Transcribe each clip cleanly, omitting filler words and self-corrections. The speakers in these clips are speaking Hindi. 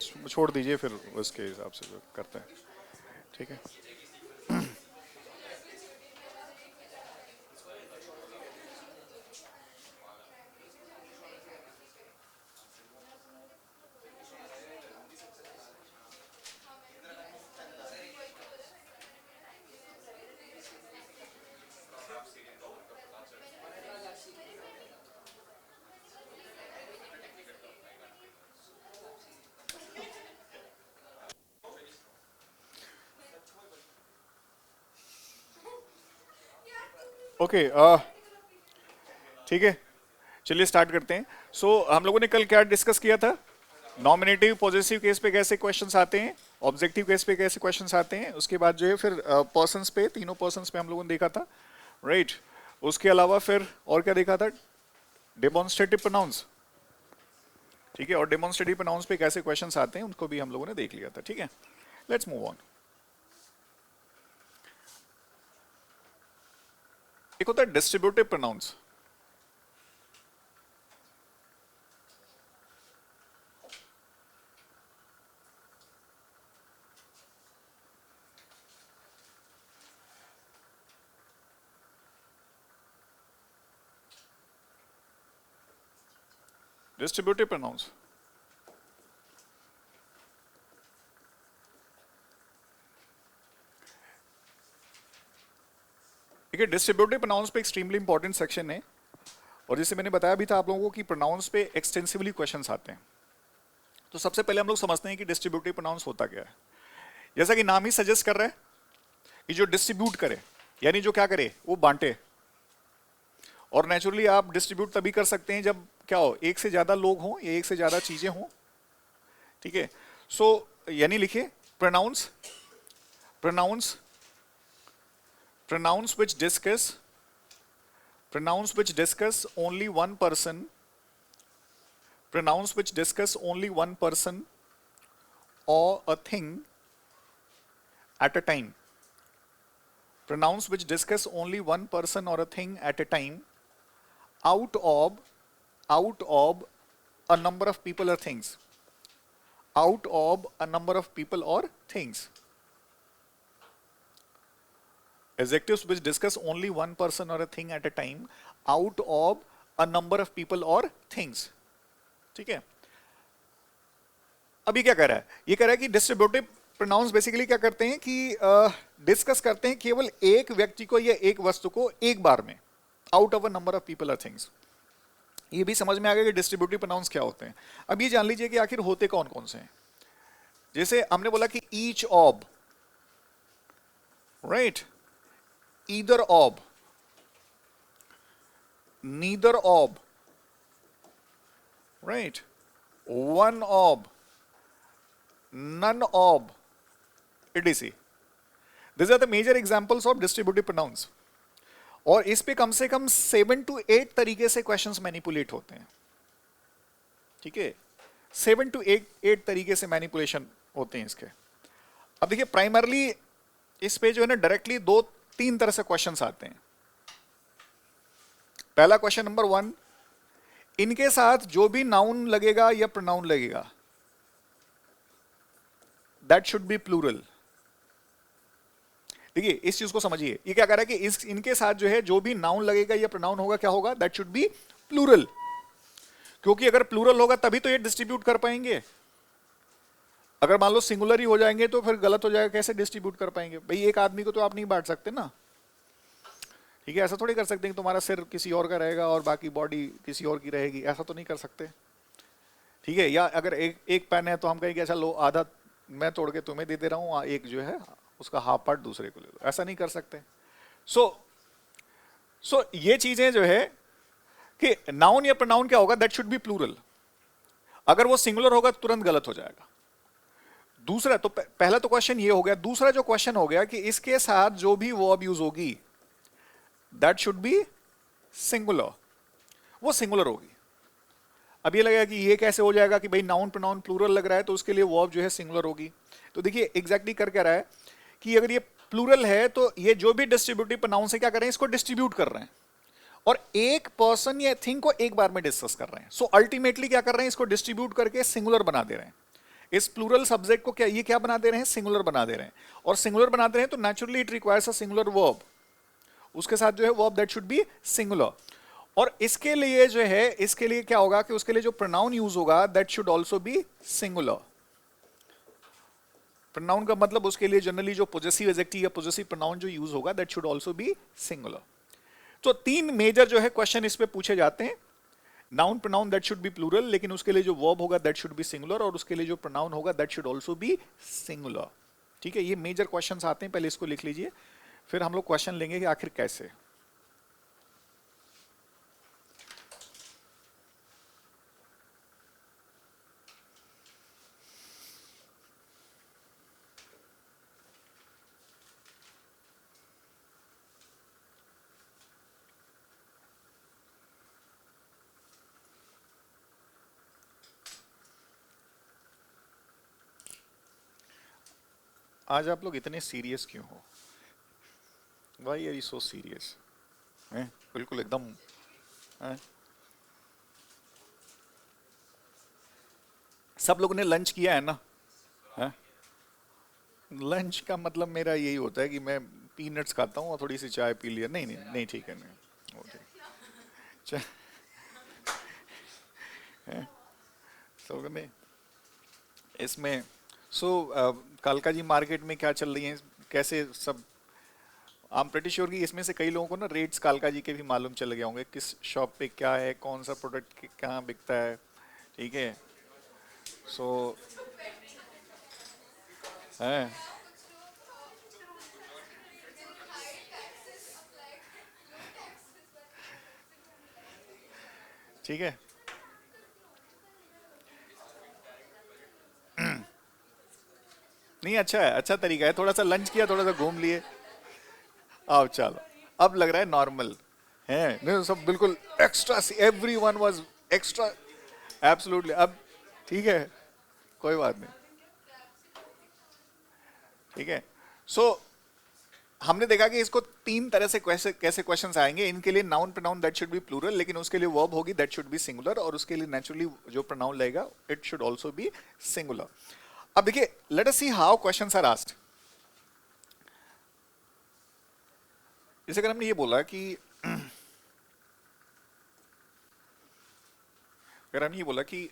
छोड़ दीजिए, फिर उसके हिसाब से जो करते हैं। ठीक है। ओके, ठीक है, चलिए स्टार्ट करते हैं। हम लोगों ने कल क्या डिस्कस किया था? नॉमिनेटिव पॉजिटिव केस पे कैसे क्वेश्चंस आते हैं, ऑब्जेक्टिव केस पे कैसे क्वेश्चंस आते हैं, उसके बाद जो है फिर पर्सन्स पे, तीनों पर्सन्स पे हम लोगों ने देखा था, राइट। उसके अलावा फिर और क्या देखा था? Demonstrative pronouns. ठीक है, और डेमोन्स्ट्रेटिव प्रोनाउंस पे कैसे क्वेश्चंस आते हैं उनको भी हम लोगों ने देख लिया था। ठीक है, लेट्स मूव ऑन। एक होता है डिस्ट्रीब्यूटिव प्रोनाउंस। डिस्ट्रीब्यूटिव प्रोनाउंस ठीक है, डिस्ट्रीब्यूटिव प्रोनाउंस पे एक्सट्रीमली इंपॉर्टेंट सेक्शन है, और जैसे मैंने बताया भी था आप लोगों को कि प्रोनाउंस पे एक्सटेंसिवली क्वेश्चंस आते हैं। तो सबसे पहले हम लोग समझते हैं कि डिस्ट्रीब्यूटिव प्रोनाउंस होता क्या है। जैसा कि नाम ही सजेस्ट कर रहा है कि जो डिस्ट्रीब्यूट करे, यानी जो क्या करे वो बांटे। और नेचुरली आप डिस्ट्रीब्यूट तभी कर सकते हैं जब क्या हो, एक से ज्यादा लोग हों या एक से ज्यादा चीजें हों। ठीक है, यानी लिखिए pronouns, pronouns pronouns which discuss, pronouns which discuss only one person, pronouns which discuss only one person or a thing at a time, pronouns which discuss only one person or a thing at a time out of a number of people or things, out of a number of people or things. Adjectives which discuss only one person or a thing at a time out of a number of people or things. ठीक है, अब ये क्या कह रहा है? ये कह रहा है कि डिस्ट्रीब्यूटिव प्रोनाउंस बेसिकली क्या करते हैं कि डिस्कस करते हैं केवल एक व्यक्ति को या एक वस्तु को एक बार में, out of a number of people और थिंग्स। ये भी समझ में आ गया कि डिस्ट्रीब्यूटिव प्रोनाउंस क्या होते हैं। अब ये जान लीजिए कि आखिर होते कौन कौन से हैं। जैसे हमने बोला कि each of, right, either of, neither of, right, one of, none of, etc. These are the major examples of distributive pronouns. और इस पे कम से कम 7 to 8 तरीके से क्वेश्चंस मैनिपुलेट होते हैं। ठीक है, 7 to 8 तरीके से मैनिपुलेशन होते हैं इसके। अब देखिए प्राइमरली इस पे जो है ना डायरेक्टली 2-3 तरह से क्वेश्चंस आते हैं। पहला क्वेश्चन नंबर 1, इनके साथ जो भी नाउन लगेगा या प्रोनाउन लगेगा दैट शुड बी प्लूरल। देखिए इस चीज को समझिए, ये क्या कह रहा है कि इनके साथ जो है जो भी नाउन लगेगा या प्रोनाउन होगा क्या होगा? That should be plural. क्योंकि अगर प्लूरल होगा तभी तो ये डिस्ट्रीब्यूट कर पाएंगे। अगर मान लो सिंगुलर ही हो जाएंगे तो फिर गलत हो जाएगा, कैसे डिस्ट्रीब्यूट कर पाएंगे? भाई एक आदमी को तो आप नहीं बांट सकते ना। ठीक है, ऐसा थोड़ी कर सकते हैं कि तुम्हारा सिर किसी और का रहेगा और बाकी बॉडी किसी और की रहेगी, ऐसा तो नहीं कर सकते। ठीक है, या अगर एक पेन है तो हम कहेंगे अच्छा लो आधा मैं तोड़ के तुम्हें दे दे रहा हूँ, एक जो है उसका हाफ पार्ट दूसरे को ले लो, ऐसा नहीं कर सकते। सो ये चीजें जो है कि नाउन या प्रोनाउन क्या होगा? That should be plural. अगर वो सिंगुलर होगा तुरंत गलत हो जाएगा। दूसरा तो पहला तो क्वेश्चन ये हो गया। दूसरा जो क्वेश्चन हो गया कि इसके साथ जो भी वर्ब यूज होगी दैट शुड बी सिंगुलर, वो सिंगुलर होगी। अब ये लगेगा कि ये कैसे हो जाएगा कि भाई नाउन प्रोनाउन प्लूरल लग रहा है तो उसके लिए वर्ब जो है सिंगुलर होगी। तो देखिए एग्जैक्टली कर क्या रहा है कि अगर ये प्लूरल है तो ये जो भी डिस्ट्रीब्यूटिव प्रोनाउन है क्या कर रहे हैं? इसको डिस्ट्रीब्यूट कर रहे हैं और एक पर्सन या थिंग को एक बार में डिस्कस कर रहे हैं। सो अल्टीमेटली क्या कर रहे हैं? इसको डिस्ट्रीब्यूट करके सिंगुलर बना दे रहे हैं। इस प्लूरल सब्जेक्ट को क्या ये क्या बना दे रहे हैं, सिंगुलर बना दे रहे हैं, और सिंगुलर बना दे रहे हैं तो naturally it requires a singular verb, उसके साथ जो है verb that should B singular. और इसके लिए जो है, इसके लिए क्या होगा कि उसके लिए जो प्रोनाउन यूज होगा that should also be singular. Pronoun का मतलब उसके लिए जनरली जो पोजेसिव एडजेक्टिव या पोजेसिव प्रोनाउन जो यूज होगा that should also be singular. तो तीन मेजर जो है क्वेश्चन इस पे पूछे जाते हैं। Noun pronoun that should be plural, लेकिन उसके लिए जो वर्ब होगा दैट शुड बी सिंगुलर, और उसके लिए जो प्रोनाउन होगा that should also be singular. ठीक है, ये मेजर क्वेश्चंस आते हैं, पहले इसको लिख लीजिए, फिर हम लोग क्वेश्चन लेंगे कि आखिर कैसे। आज आप लोग इतने सीरियस क्यों हो? Why are you so serious? बिल्कुल एकदम हैं? सब लोगों ने लंच किया है ना? हैं? लंच का मतलब मेरा यही होता है कि मैं पीनट्स खाता हूँ और थोड़ी सी चाय पी लिया। नहीं नहीं नहीं, ठीक है, नहीं वो ठीक। चा- हैं? सब लोगों ने इसमें कालका जी मार्केट में क्या चल रही है, कैसे सब, आई एम प्रेटी श्योर कि इसमें से कई लोगों को ना रेट्स कालका जी के भी मालूम चल गए होंगे, किस शॉप पे क्या है, कौन सा प्रोडक्ट कहाँ बिकता है। ठीक है, सो है, ठीक है। नहीं, अच्छा है, अच्छा तरीका है, थोड़ा सा लंच किया, थोड़ा सा घूम लिए, आओ चलो, अब लग रहा है नॉर्मल है। नहीं सब बिल्कुल extra, every one was extra, absolutely. अब ठीक है, कोई बात नहीं, ठीक है। हमने देखा कि इसको तीन तरह से कैसे कैसे क्वेश्चंस आएंगे। इनके लिए noun pronoun that should be plural, लेकिन उसके लिए वर्ब होगी दैट शुड बी सिंगुलर, और उसके लिए नेचुरली जो प्रोनाउन लगेगा it should also be singular. अब देखिए, let us see how questions are asked. जैसे अगर हमने ये बोला कि अगर हमने ये बोला कि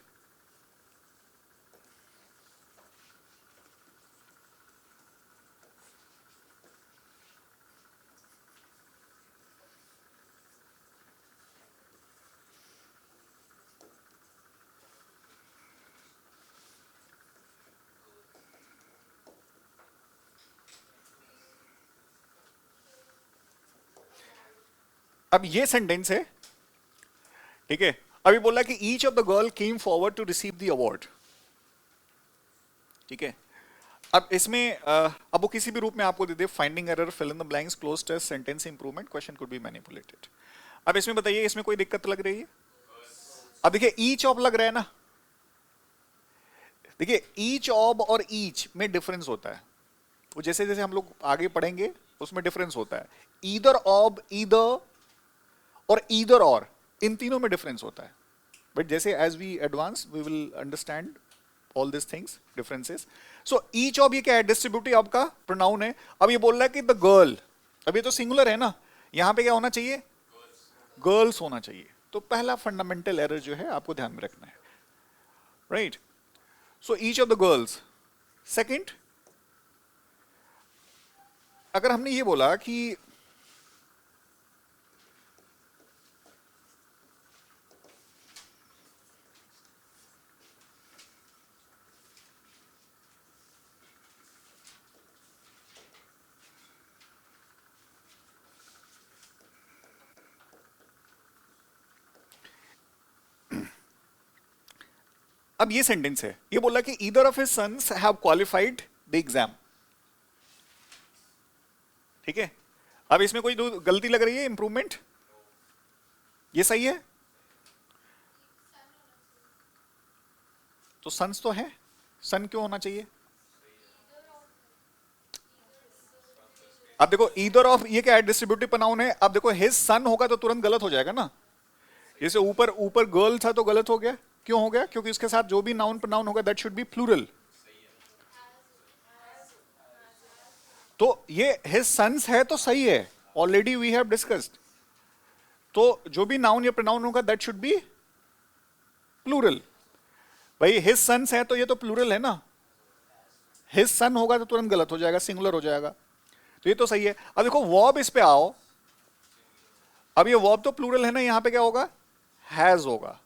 अब ये सेंटेंस है, ठीक है, अभी बोला कि each of the girl came forward to receive the award. ठीक है, अब इसमें अब वो किसी भी रूप में आपको दे दे, finding error, fill in the blanks, cloze test, sentence improvement, question could be manipulated. अब इसमें बताइए, इसमें कोई दिक्कत लग रही है? अब देखिए, ईच ऑफ लग रहा है ना, देखिए ईच ऑफ और ईच में डिफरेंस होता है, वो जैसे जैसे हम लोग आगे पढ़ेंगे उसमें डिफरेंस होता है। ईदर ऑफ, ईदर और ईदर और, इन तीनों में डिफरेंस होता है, बट जैसे as we advance we will understand all this things, differences. So each of ये क्या है, डिस्ट्रीब्यूटिव ऑफ का प्रोनाउन है। अब ये बोल रहा है कि द गर्ल, अब ये तो सिंगुलर है ना, यहां पे क्या होना चाहिए, गर्ल्स होना चाहिए। तो पहला फंडामेंटल एरर जो है आपको ध्यान में रखना है, right. So each of the girls. Second, अगर हमने ये बोला कि अब ये सेंटेंस है, ये बोला कि either of his sons have qualified the exam. ठीक है, अब इसमें कोई गलती लग रही है, इंप्रूवमेंट, ये सही है, तो सन्स तो है, सन क्यों होना चाहिए? अब देखो ईदर ऑफ ये क्या है, डिस्ट्रीब्यूटिव प्रोनाउन है। अब देखो हिज सन होगा तो तुरंत गलत हो जाएगा ना, जैसे ऊपर ऊपर गर्ल था तो गलत हो गया, क्यों हो गया? क्योंकि इसके साथ जो भी नाउन प्रोनाउन होगा दैट शुड बी प्लूरल, तो ये हिज सन्स है तो सही है, ऑलरेडी वी हैव डिस्कस्ड। तो जो भी नाउन या प्रोनाउन होगा दैट शुड बी प्लूरल। भाई हिज सन्स है तो ये तो प्लूरल है ना, हिज सन होगा तो तुरंत गलत हो जाएगा, सिंगुलर हो जाएगा। तो ये तो सही है। अब देखो वर्ब इस पे आओ, अब ये वर्ब तो प्लूरल है ना, यहां पे क्या होगा, हैज होगा,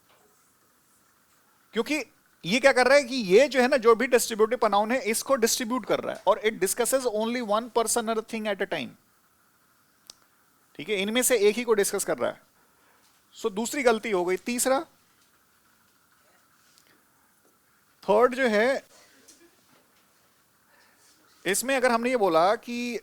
क्योंकि ये क्या कर रहा है कि ये जो है ना, जो भी डिस्ट्रीब्यूटिव प्रोनाउन है इसको डिस्ट्रीब्यूट कर रहा है, और it discusses only one person और थिंग एट अ टाइम। ठीक है, इनमें से एक ही को डिस्कस कर रहा है। सो दूसरी गलती हो गई। तीसरा, थर्ड जो है, इसमें अगर हमने ये बोला कि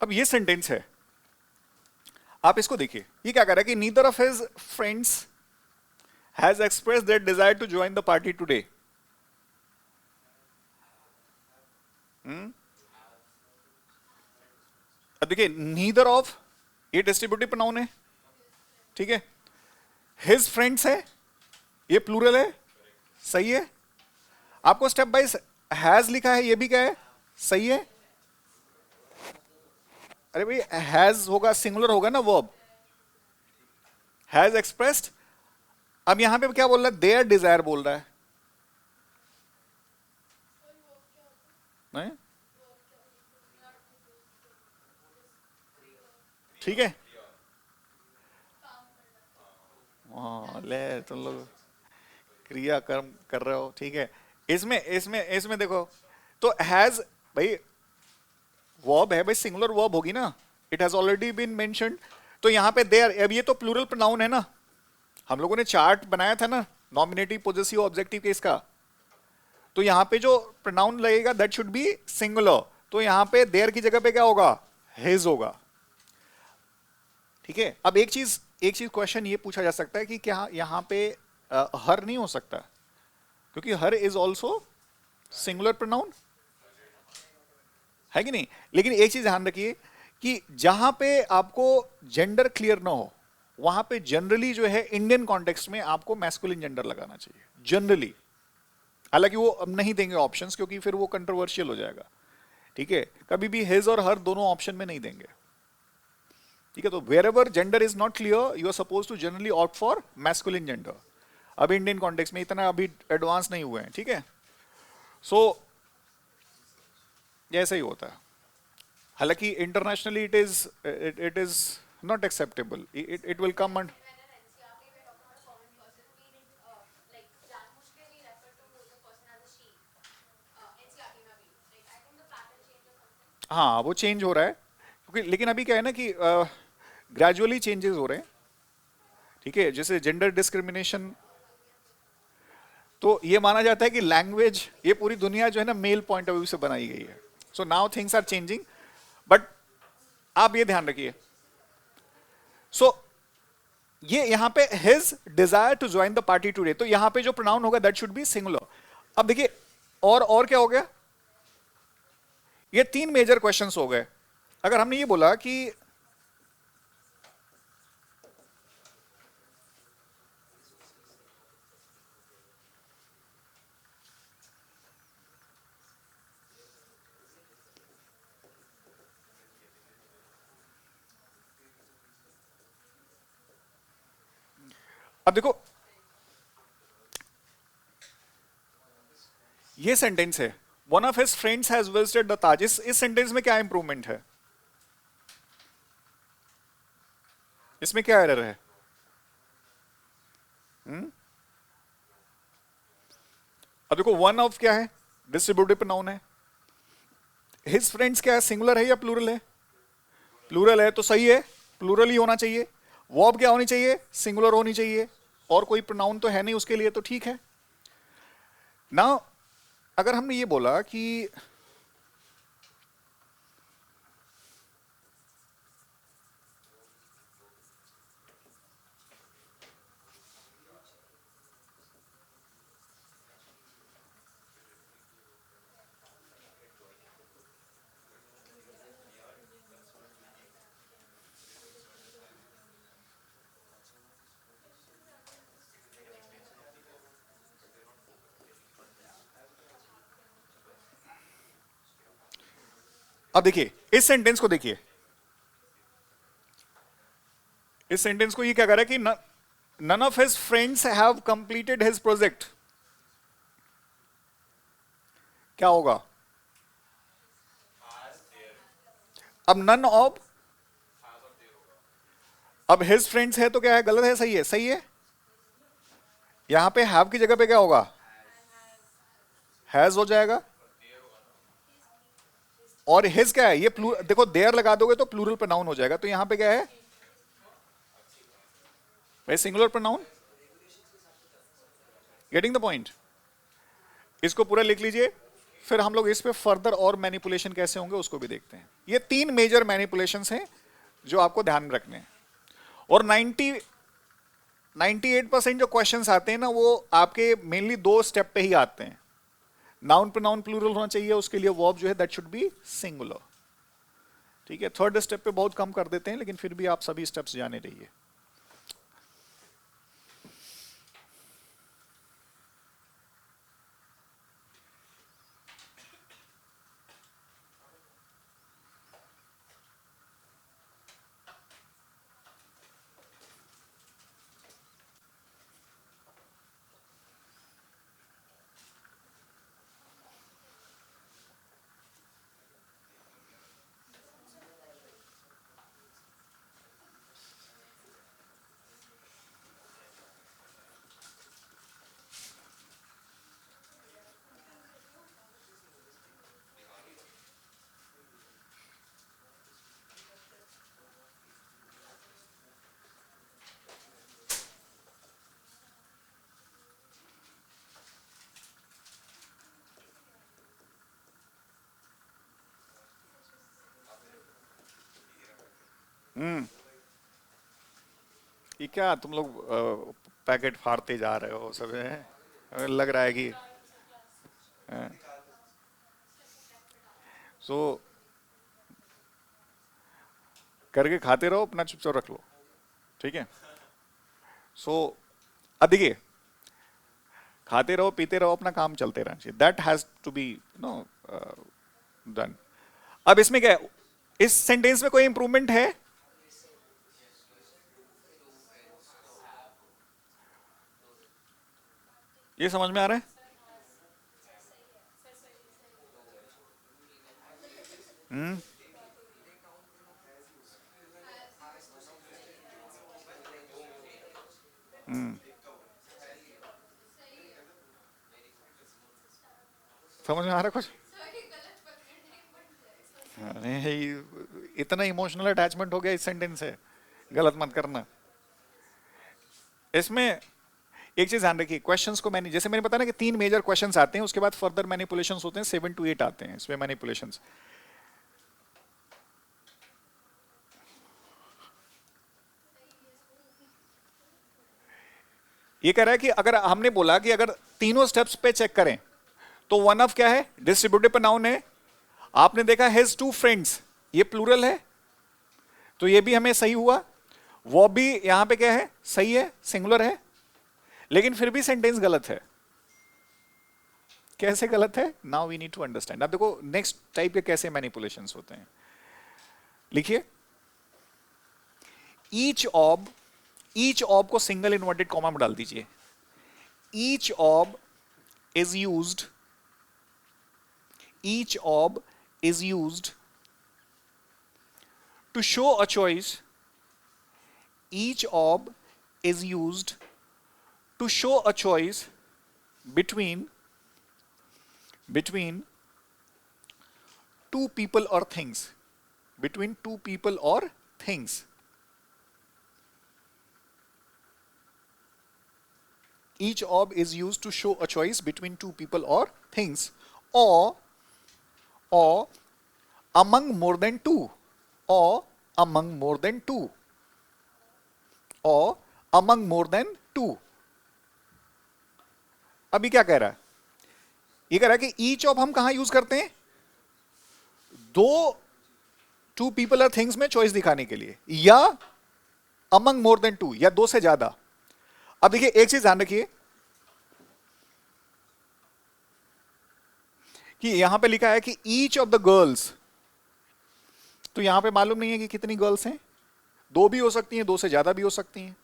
अब ये सेंटेंस है, आप इसको देखिए, ये क्या कर रहा है कि neither of his friends has express their desire to join the party today. अब देखिए, नीदर ऑफ ये डिस्ट्रीब्यूटिव प्रोनाउन है, ठीक है, हिज फ्रेंड्स है, ये प्लूरल है, सही है। आपको स्टेप बाय हैज लिखा है, ये भी क्या है, सही है। अरे भाई हैज होगा, सिंगुलर होगा ना वर्ब, हैज एक्सप्रेस्ड। अब यहां पे क्या बोल रहा है, देयर डिजायर बोल रहा है, नहीं? ठीक है, हाँ ले तुम लोग क्रिया कर्म कर रहे हो, ठीक है। इसमें इसमें इसमें देखो, तो हैज, भाई वर्ब है भाई, सिंगुलर वर्ब होगी ना, it has already been mentioned. तो यहां पे देयर, अब ये तो प्लूरल प्रोनाउन है ना, हम लोगों ने चार्ट बनाया था ना नॉमिनेटिव पॉजेसिव ऑब्जेक्टिव केस का, तो यहां पे जो प्रोनाउन लगेगा दैट शुड बी सिंगुलर। तो यहां पे देयर की जगह पे क्या होगा, हिज होगा, ठीक है। अब एक चीज क्वेश्चन ये पूछा जा सकता है कि क्या यहां पे हर नहीं हो सकता, क्योंकि हर इज ऑल्सो सिंगुलर प्रोनाउन, है कि नहीं। लेकिन एक चीज ध्यान रखिए कि जहां पे आपको जेंडर क्लियर ना हो, वहां पे जनरली जो है इंडियन कॉन्टेक्स्ट में आपको मैस्कुलिन जेंडर लगाना चाहिए जनरली। हालांकि वो अब नहीं देंगे ऑप्शंस, क्योंकि फिर वो कंट्रोवर्शियल हो जाएगा, ठीक है। कभी भी हिज और हर दोनों ऑप्शन में नहीं देंगे, ठीक है। तो wherever gender is not clear, you are suppose to generally opt for masculine gender. अब इंडियन कॉन्टेक्स्ट में इतना अभी एडवांस नहीं हुए हैं, ठीक है। सो ऐसा ही होता है। हालांकि internationally it is not acceptable, it will come and, हाँ वो चेंज हो रहा है, क्योंकि लेकिन अभी क्या है ना कि ग्रेजुअली चेंजेस हो रहे हैं, ठीक है। जैसे जेंडर डिस्क्रिमिनेशन, तो ये माना जाता है कि लैंग्वेज, ये पूरी दुनिया जो है ना मेल पॉइंट ऑफ व्यू से बनाई गई है। So now things are changing, but आप ये ध्यान रखिए। सो ये यहां पे his desire to join the party today, तो यहां पे जो प्रोनाउन होगा दैट शुड बी सिंगुलर। अब देखिए, और क्या हो गया, ये तीन मेजर क्वेश्चंस हो गए। अगर हमने ये बोला कि अब देखो ये सेंटेंस है, one of his friends has visited the Taj. इस सेंटेंस में क्या इंप्रूवमेंट है, इसमें क्या एरर है? अब देखो वन ऑफ क्या है, डिस्ट्रीब्यूटिव प्रोनाउन है। हिज फ्रेंड्स क्या है, सिंगुलर है या प्लूरल है? प्लूरल है तो सही है, प्लूरल ही होना चाहिए। वर्ब क्या होनी चाहिए? सिंगुलर होनी चाहिए, और कोई प्रोनाउन तो है नहीं उसके लिए, तो ठीक है ना। अगर हमने ये बोला कि अब देखिए इस सेंटेंस को, देखिए इस सेंटेंस को, ये क्या कर रहा है कि none of his friends have completed his project. क्या होगा? अब नन ऑफ, अब हिज फ्रेंड्स है तो क्या है? गलत है? सही है? सही है। यहां पे हैव की जगह पे क्या होगा? हैज हो जाएगा। और हिज क्या है? ये देखो देयर लगा दोगे तो प्लूरल प्रोनाउन हो जाएगा, तो यहां पे क्या है भाई? Singular pronoun. Getting the point? इसको पूरा लिख लीजिए, फिर हम लोग इस पे फर्दर और मैनिपुलेशन कैसे होंगे उसको भी देखते हैं। ये 3 मेजर मैनिपुलेशंस हैं जो आपको ध्यान में रखने हैं। और 98% जो क्वेश्चंस आते हैं ना, वो आपके मेनली 2 स्टेप पे ही आते हैं। नाउन प्रोनाउन प्लूरल होना चाहिए, उसके लिए वर्ब जो है दैट शुड बी सिंगुलर। ठीक है, थर्ड स्टेप पे बहुत कम कर देते हैं, लेकिन फिर भी आप सभी स्टेप्स जाने रहिए। ये क्या तुम लोग पैकेट फाड़ते जा रहे हो सब है? हमें लग रहा है कि सो करके खाते रहो, अपना चुपचाप रख लो। ठीक है। सो अब देखिए, खाते रहो पीते रहो, अपना काम चलते रहना चाहिए। That has to be no done. अब इसमें क्या है? इस सेंटेंस में कोई इंप्रूवमेंट है? ये समझ में आ रहा है? हम्म। समझ में आ रहा है कुछ? अरे इतना इमोशनल अटैचमेंट हो गया इस सेंटेंस से, गलत मत करना। इसमें एक चीज ध्यान रखिए, क्वेश्चंस को मैंने जैसे मैंने बताया ना कि 3 मेजर क्वेश्चंस आते हैं, उसके बाद फर्दर मैनिपुलेशंस होते हैं, 7 to 8 आते हैं इसमें मैनिपुलेशंस। ये कह रहा है कि अगर हमने बोला कि अगर तीनों स्टेप्स पे चेक करें तो वन ऑफ क्या है? डिस्ट्रीब्यूटिव प्रोनाउन है। आपने देखा हिज 2 फ्रेंड्स, ये प्लूरल है, तो ये भी हमें सही हुआ। वो भी यहां पे क्या है? सही है, सिंगुलर है। लेकिन फिर भी सेंटेंस गलत है। कैसे गलत है? Now we need to understand. अब देखो नेक्स्ट टाइप के कैसे मैनिपुलेशंस होते हैं। लिखिए, ईच ऑब को सिंगल इन्वर्टेड कॉमा में डाल दीजिए। Each of is used, each of is used to show a choice, each of is used to show a choice between two people or things, between two people or things. each of is used to show a choice between two people or things, or among more than two, or among more than two, or among more than two. अभी क्या कह रहा है? ये कह रहा है कि each of हम कहां यूज करते हैं? दो टू पीपल और थिंग्स में चॉइस दिखाने के लिए, या अमंग मोर देन टू, या दो से ज्यादा. अब देखिए एक चीज ध्यान रखिए कि यहां पे लिखा है कि ईच ऑफ द गर्ल्स, तो यहां पे मालूम नहीं है कि कितनी गर्ल्स हैं. दो भी हो सकती हैं, दो से ज्यादा भी हो सकती हैं.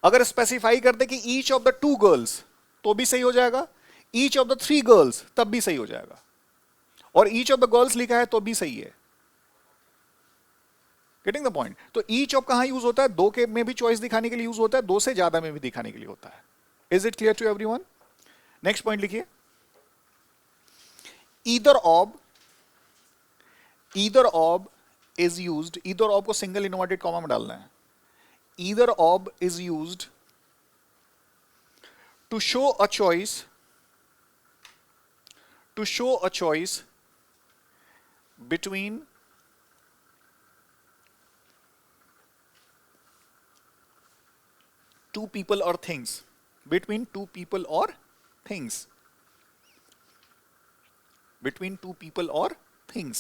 अगर स्पेसिफाई कर दे कि each of the two girls तो भी सही हो जाएगा, each of the three girls तब भी सही हो जाएगा, और ईच ऑफ द गर्ल्स लिखा है तो भी सही है. Getting the point? तो ईच ऑफ कहां यूज होता है? दो के में भी चॉइस दिखाने के लिए यूज होता है, दो से ज्यादा में भी दिखाने के लिए होता है. Is it clear to everyone? Next point लिखिए. Either of is used, either of को सिंगल इनवर्टेड कॉमा में डालना है. Either of is used to show a choice between two people or things, between two people or things, between two people or things.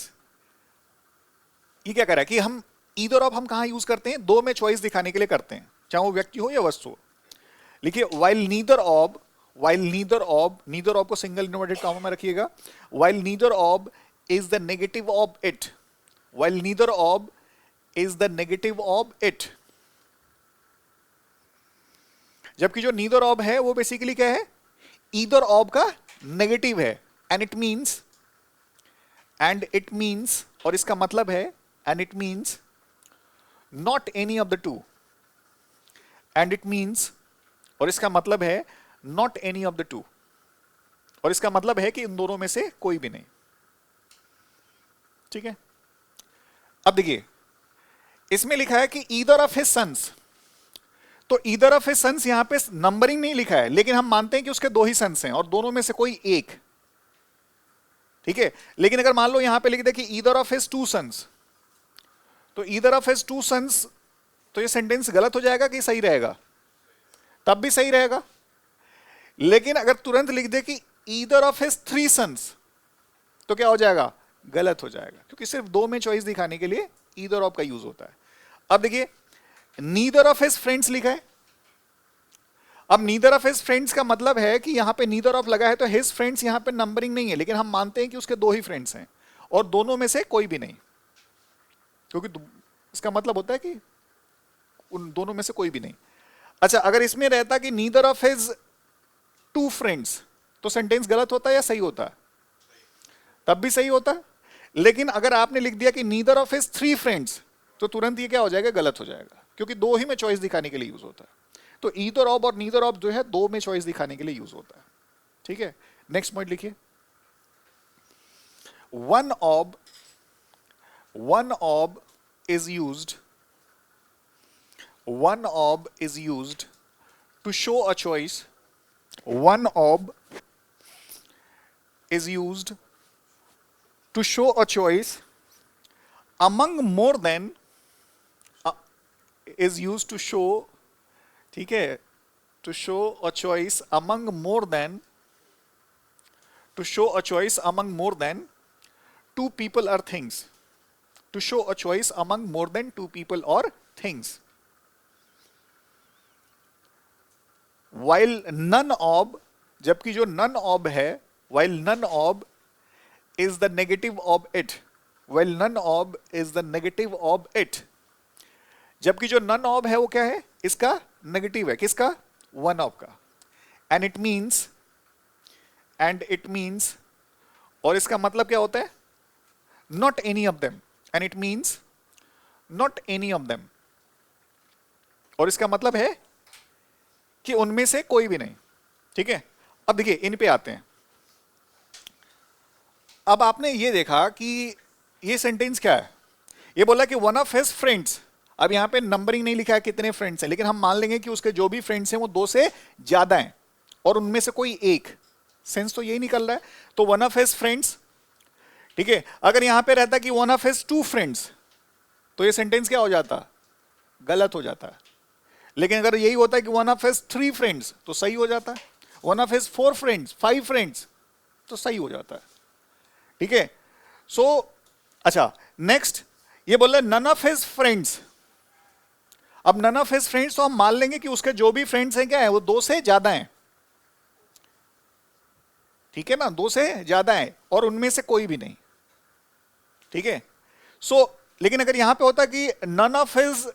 ये क्या कह रहा है कि हम ईदर ऑफ हम कहां यूज करते हैं? दो में चॉइस दिखाने के लिए करते हैं, चाहे वो व्यक्ति हो या वस्तु हो. लिखिए while neither of को सिंगल इनवर्टेड कॉमा में रखिएगा. while neither of is the negative of it, while neither of is the negative of it. जबकि जो neither of है वो बेसिकली क्या है? either of का नेगेटिव है. and it means और इसका मतलब है and it means not any of the two, and it means और इसका मतलब है not any of the two, और इसका मतलब है कि इन दोनों में से कोई भी नहीं. ठीक है. अब देखिए इसमें लिखा है कि ईदर ऑफ हिज सन्स, तो ईदर ऑफ हिज सन्स यहां पे नंबरिंग नहीं लिखा है, लेकिन हम मानते हैं कि उसके दो ही सन्स हैं और दोनों में से कोई एक. ठीक है. लेकिन अगर मान लो यहां पे लिख दे कि either of his two sons, तो either of his two sons, तो ये सेंटेंस गलत हो जाएगा कि सही रहेगा? तब भी सही रहेगा. लेकिन अगर तुरंत लिख दे कि either of his three sons, तो क्या हो जाएगा? गलत हो जाएगा, क्योंकि सिर्फ दो में चॉइस दिखाने के लिए ईदर ऑफ का यूज होता है. अब देखिए नीदर ऑफ हिज फ्रेंड्स लिखा है. अब नीदर ऑफ हिज फ्रेंड्स का मतलब है कि यहां पे नीदर ऑफ लगा है तो हिज फ्रेंड्स यहां पे नंबरिंग नहीं है, लेकिन हम मानते हैं कि उसके दो ही फ्रेंड्स हैं और दोनों में से कोई भी नहीं, क्योंकि इसका मतलब होता है कि उन दोनों में से कोई भी नहीं. अच्छा, अगर इसमें रहता कि neither of his two friends, तो सेंटेंस गलत होता है या सही होता है? तब भी सही होता है. लेकिन अगर आपने लिख दिया कि neither of his three friends, तो तुरंत ये क्या हो जाएगा? गलत हो जाएगा, क्योंकि दो ही में चॉइस दिखाने के लिए यूज होता है. तो ईदर ऑफ और नीदर ऑफ जो है दो में चॉइस दिखाने के लिए यूज होता है. ठीक है. नेक्स्ट पॉइंट लिखिए. One of is used to show a choice. One ob is used to show a choice among more than is used to show, ठीक है, to show a choice among more than, to show a choice among more than two people or things, to show a choice among more than two people or things. While none of, जबकि जो none of है, while none of is the negative of it, while none of is the negative of it, जबकि जो none of है वो क्या है? इसका नेगेटिव है. किसका? one of का. and it means और इसका मतलब क्या होता है? not any of them. and it means not any of them, और इसका मतलब है कि उनमें से कोई भी नहीं. ठीक है. अब देखिए इन पे आते हैं. अब आपने ये देखा कि ये सेंटेंस क्या है? ये बोला कि वन ऑफ हिज फ्रेंड्स. अब यहां पे नंबरिंग नहीं लिखा है कितने फ्रेंड्स हैं, लेकिन हम मान लेंगे कि उसके जो भी फ्रेंड्स हैं वो दो से ज्यादा हैं. और उनमें से कोई एक, सेंस तो यही निकल रहा है। तो वन ऑफ हिज फ्रेंड्स, ठीक है। अगर यहां पे रहता कि one of his two friends, तो ये सेंटेंस क्या हो जाता, गलत हो जाता है। लेकिन अगर यही होता है कि one of his three friends, तो सही हो जाता है। One of his four friends, five friends, तो सही हो जाता है, ठीक है। सो अच्छा, नेक्स्ट ये बोल रहे नन ऑफ हिज फ्रेंड्स। अब नन ऑफ हिज फ्रेंड्स तो हम मान लेंगे कि उसके जो भी फ्रेंड्स हैं क्या है, वो दो से ज्यादा हैं, ठीक है ना, दो से ज्यादा है और उनमें से कोई भी नहीं, ठीक है। सो लेकिन अगर यहां पे होता कि none of his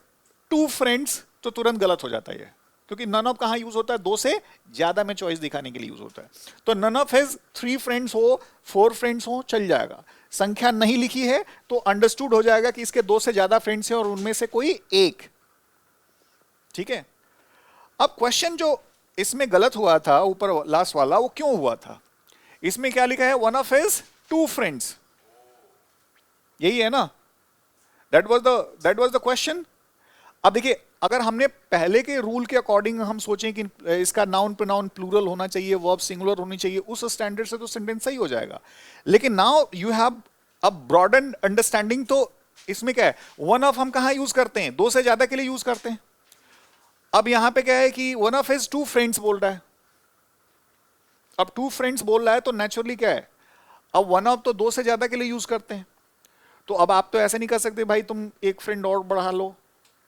two friends, तो तुरंत गलत हो जाता है, क्योंकि नन ऑफ कहां यूज होता है, दो से ज्यादा में चॉइस दिखाने के लिए यूज होता है। तो none of his three friends हो, फोर फ्रेंड्स हो, चल जाएगा। संख्या नहीं लिखी है तो अंडरस्टूड हो जाएगा कि इसके दो से ज्यादा फ्रेंड्स हैं और उनमें से कोई एक, ठीक है। अब क्वेश्चन जो इसमें गलत हुआ था ऊपर लास्ट वाला, वो क्यों हुआ था? इसमें क्या लिखा है, one of his two friends, यही है ना, दैट वाज द क्वेश्चन। अब देखिए, अगर हमने पहले के रूल के अकॉर्डिंग हम सोचें कि इसका नाउन प्रोनाउन प्लूरल होना चाहिए, वर्ब सिंगुलर होनी चाहिए, उस स्टैंडर्ड से तो सेंटेंस सही हो जाएगा। लेकिन now you have a broaden understanding, तो इसमें क्या है, वन ऑफ हम कहां यूज करते हैं, दो से ज्यादा के लिए यूज करते हैं। अब यहां पे क्या है कि one of his two friends बोल रहा है। अब टू फ्रेंड्स बोल रहा है तो नेचुरली क्या है, अब वन ऑफ तो दो से ज्यादा के लिए यूज करते हैं। तो अब आप तो ऐसे नहीं कर सकते भाई तुम एक फ्रेंड और बढ़ा लो,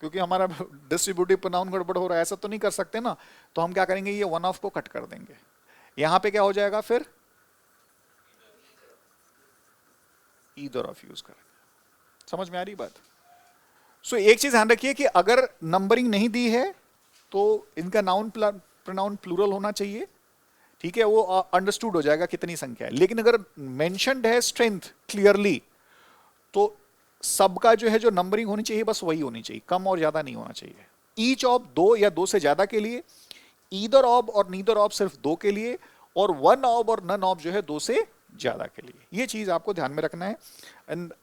क्योंकि हमारा डिस्ट्रीब्यूटिव प्रोनाउन गड़बड़ हो रहा है, ऐसा तो नहीं कर सकते ना। तो हम क्या करेंगे, ये वन ऑफ को कट कर देंगे। यहां पे क्या हो जाएगा फिर, ईदर ऑफ यूज करेंगे। समझ में आ रही बात? सो एक चीज ध्यान रखिए कि अगर नंबरिंग नहीं दी है तो इनका नाउन प्रोनाउन प्लूरल होना चाहिए, ठीक है, वो अंडरस्टूड हो जाएगा कितनी संख्या है। लेकिन अगर मेंशन्ड है स्ट्रेंथ क्लियरली, तो सबका जो है जो नंबरिंग होनी चाहिए बस वही होनी चाहिए, कम और ज्यादा नहीं होना चाहिए। ईच ऑफ दो या दो से ज्यादा के लिए, ईदर ऑफ और नीदर ऑफ सिर्फ दो के लिए, और वन ऑफ और नन ऑफ जो है दो से ज्यादा के लिए। ये चीज आपको ध्यान में रखना है। एंड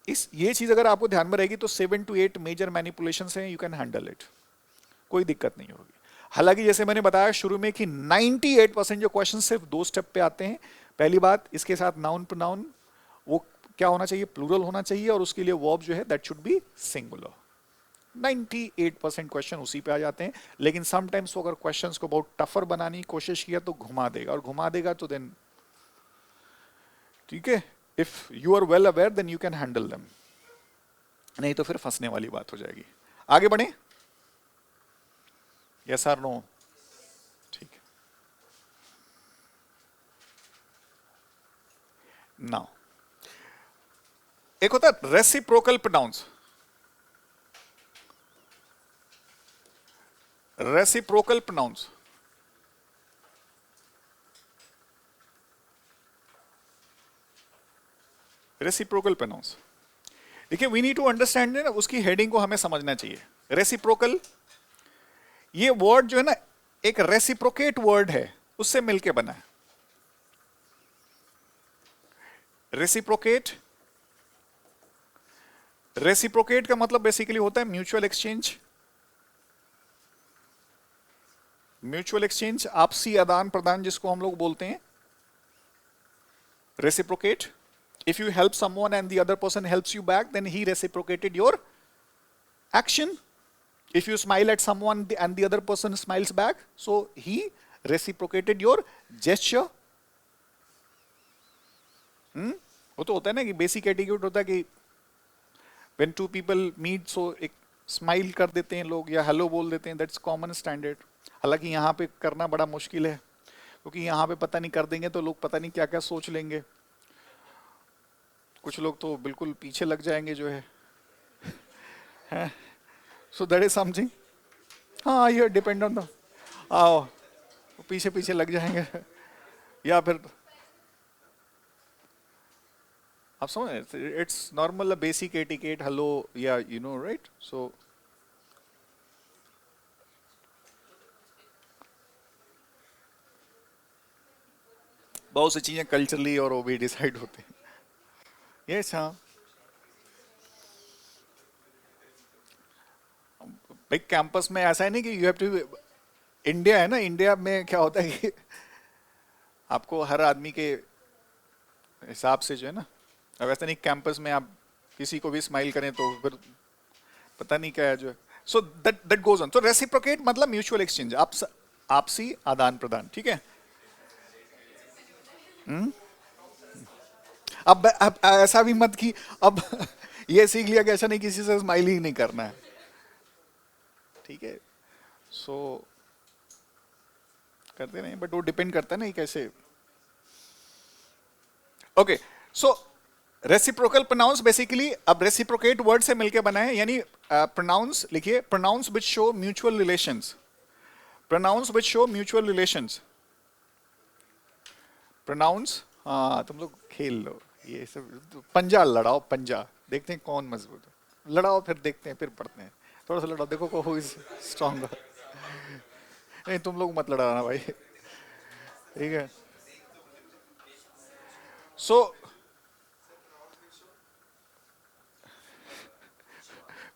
ये चीज अगर आपको ध्यान में रहेगी तो 7 to 8 मेजर मैनिपुलेशंस हैं, यू कैन हैंडल इट, कोई दिक्कत नहीं होगी। हालांकि जैसे मैंने बताया शुरू में कि 98% जो क्वेश्चन सिर्फ दो स्टेप पे आते हैं। पहली बात, इसके साथ नाउन प्रोनाउन वो क्या होना चाहिए, प्लूरल होना चाहिए, और उसके लिए वर्ब जो है that should B singular. 98% question उसी पे आ जाते हैं। लेकिन समटाइम्स अगर क्वेश्चंस को बहुत टफर बनाने की कोशिश किया तो घुमा देगा, और घुमा देगा तो देन ठीक है, if you are well aware then you can handle them, नहीं तो फिर फंसने वाली बात हो जाएगी। आगे बढ़े, यस और नो? ठीक है, नाउ एक होता है reciprocal pronouns. Reciprocal pronouns, reciprocal pronouns, देखिए वी नीड टू अंडरस्टैंड ना, उसकी हेडिंग को हमें समझना चाहिए। रेसिप्रोकल, ये वर्ड जो है ना, एक रेसिप्रोकेट वर्ड है, उससे मिलके बना है। रेसिप्रोकेट, रेसिप्रोकेट का मतलब बेसिकली होता है म्यूचुअल एक्सचेंज। म्यूचुअल एक्सचेंज, आपसी आदान प्रदान जिसको हम लोग बोलते हैं, reciprocate. If you help someone and the other person helps you back, then he reciprocated your action. If you smile at someone and the other person smiles back, so he reciprocated your gesture. वो तो होता है ना कि बेसिक एटिट्यूड होता है कि when two people meet, so एक स्माइल कर देते हैं लोग या हेलो बोल देते हैं, दैट्स कॉमन स्टैंडर्ड। हालांकि यहाँ पे करना बड़ा मुश्किल है, क्योंकि यहाँ पे पता नहीं कर देंगे तो लोग पता नहीं क्या क्या सोच लेंगे। कुछ लोग तो बिल्कुल पीछे लग जाएंगे जो है। So that is something. हाँ, ये डिपेंड ऑन द, आओ पीछे पीछे लग जाएंगे या फिर आप समझ, it's normal basic etiquette, hello या यू नो राइट। सो बहुत सी चीजें कल्चरली और वो भी डिसाइड होते हैं। यस, हाँ, भाई कैंपस में ऐसा है नहीं कि यू हैव टू इंडिया है ना, इंडिया में क्या होता है कि आपको हर आदमी के हिसाब से जो है ना, अब ऐसा नहीं कैंपस में आप किसी को भी स्माइल करें तो फिर पता नहीं क्या है जो है। So that that goes on. तो रेसिप्रोकेट मतलब म्यूचुअल एक्सचेंज, आपसी आदान प्रदान, ठीक है। अब ऐसा भी मत कि अब ये सीख लिया कि ऐसा नहीं किसी से स्माइल ही नहीं करना है, ठीक है। सो करते नहीं, बट वो डिपेंड करता है ना ये कैसे। Okay, so reciprocal pronouns basically अब रेसिप्रोकेट वर्ड से मिलके बना है, यानी प्रोनाउंस लिखिए, pronouns which show mutual relations, pronouns which show mutual relations, pronouns. हाँ तुम लोग खेल लो ये सब, पंजा लड़ाओ, पंजा देखते हैं कौन मजबूत है, लड़ाओ फिर देखते हैं, फिर पढ़ते हैं, थोड़ा सा लड़ाओ, देखो को हु इज स्ट्रॉन्ग। नहीं तुम लोग मत लड़ाना भाई, ठीक है। सो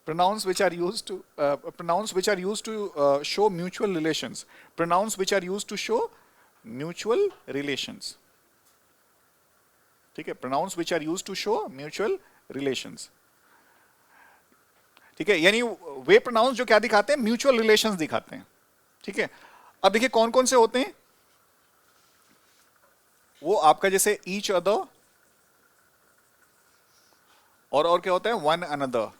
pronouns which are used to pronouns which are used to show mutual relations, pronouns which are used to show mutual relations, ठीक है, pronouns which are used to show mutual relations, ठीक है, यानी वे प्रोनाउंस जो क्या दिखाते हैं, म्यूचुअल रिलेशंस दिखाते हैं, ठीक है। अब देखिए कौन कौन से होते हैं, वो आपका जैसे ईच अदर, और क्या होता है, वन अनदर।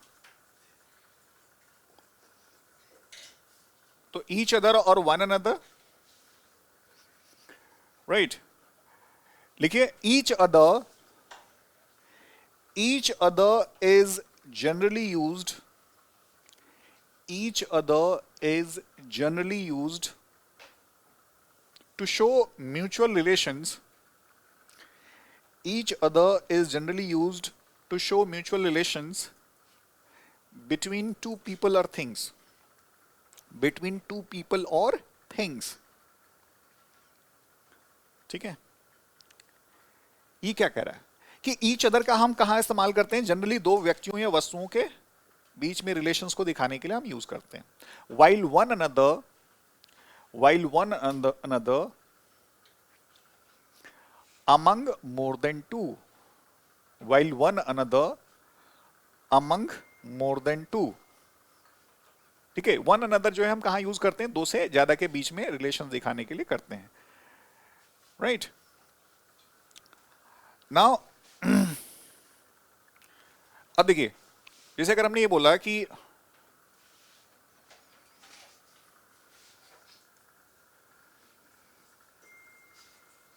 तो ईच अदर और वन अनदर, राइट। लिखिए each other is generally used, each other is generally used to show mutual relations, each other is generally used to show mutual relations between two people or things, between two people or things, ठीक है। ये क्या कह रहा है कि ईच अदर का हम कहां इस्तेमाल करते हैं, जनरली दो व्यक्तियों या वस्तुओं के बीच में रिलेशंस को दिखाने के लिए हम यूज करते हैं। while one another among more than two, while one another among more than two, ठीक है। वन अनदर जो है हम कहां यूज करते हैं, दो से ज्यादा के बीच में रिलेशन दिखाने के लिए करते हैं, राइट। नाउ अब देखिए, जैसे अगर हमने ये बोला कि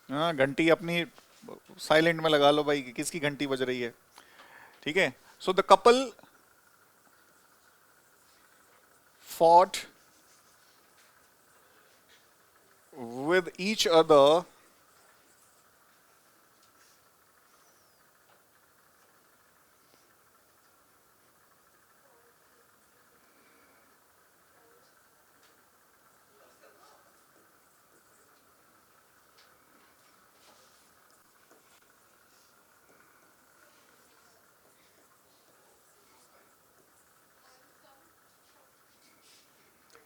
हाँ घंटी अपनी साइलेंट में लगा लो भाई, किसकी घंटी बज रही है, ठीक है। So the couple fought with each other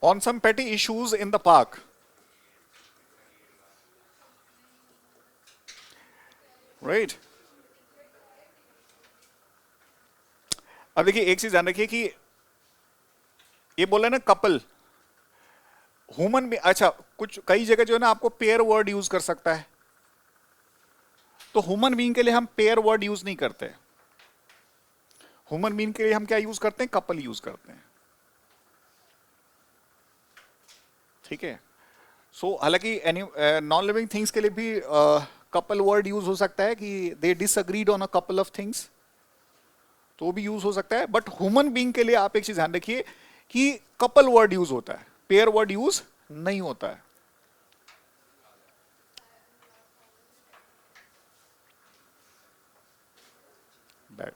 on some petty issues in the park, right। अब देखिए एक चीज ध्यान रखिए कि ये बोला ना कपल, ह्यूमन भी, अच्छा कुछ कई जगह जो है ना आपको पेयर वर्ड यूज कर सकता है, तो ह्यूमन बीइंग के लिए हम पेयर वर्ड यूज नहीं करते, ह्यूमन बीइंग के लिए हम क्या यूज करते हैं, कपल यूज करते हैं, ठीक है। सो हालांकि एनी नॉन लिविंग थिंग्स के लिए भी कपल वर्ड यूज हो सकता है कि they disagreed on a couple of things, तो भी यूज हो सकता है, बट ह्यूमन बीइंग के लिए आप एक चीज ध्यान रखिए कि कपल वर्ड यूज होता है, पेयर वर्ड यूज नहीं होता है। बैठ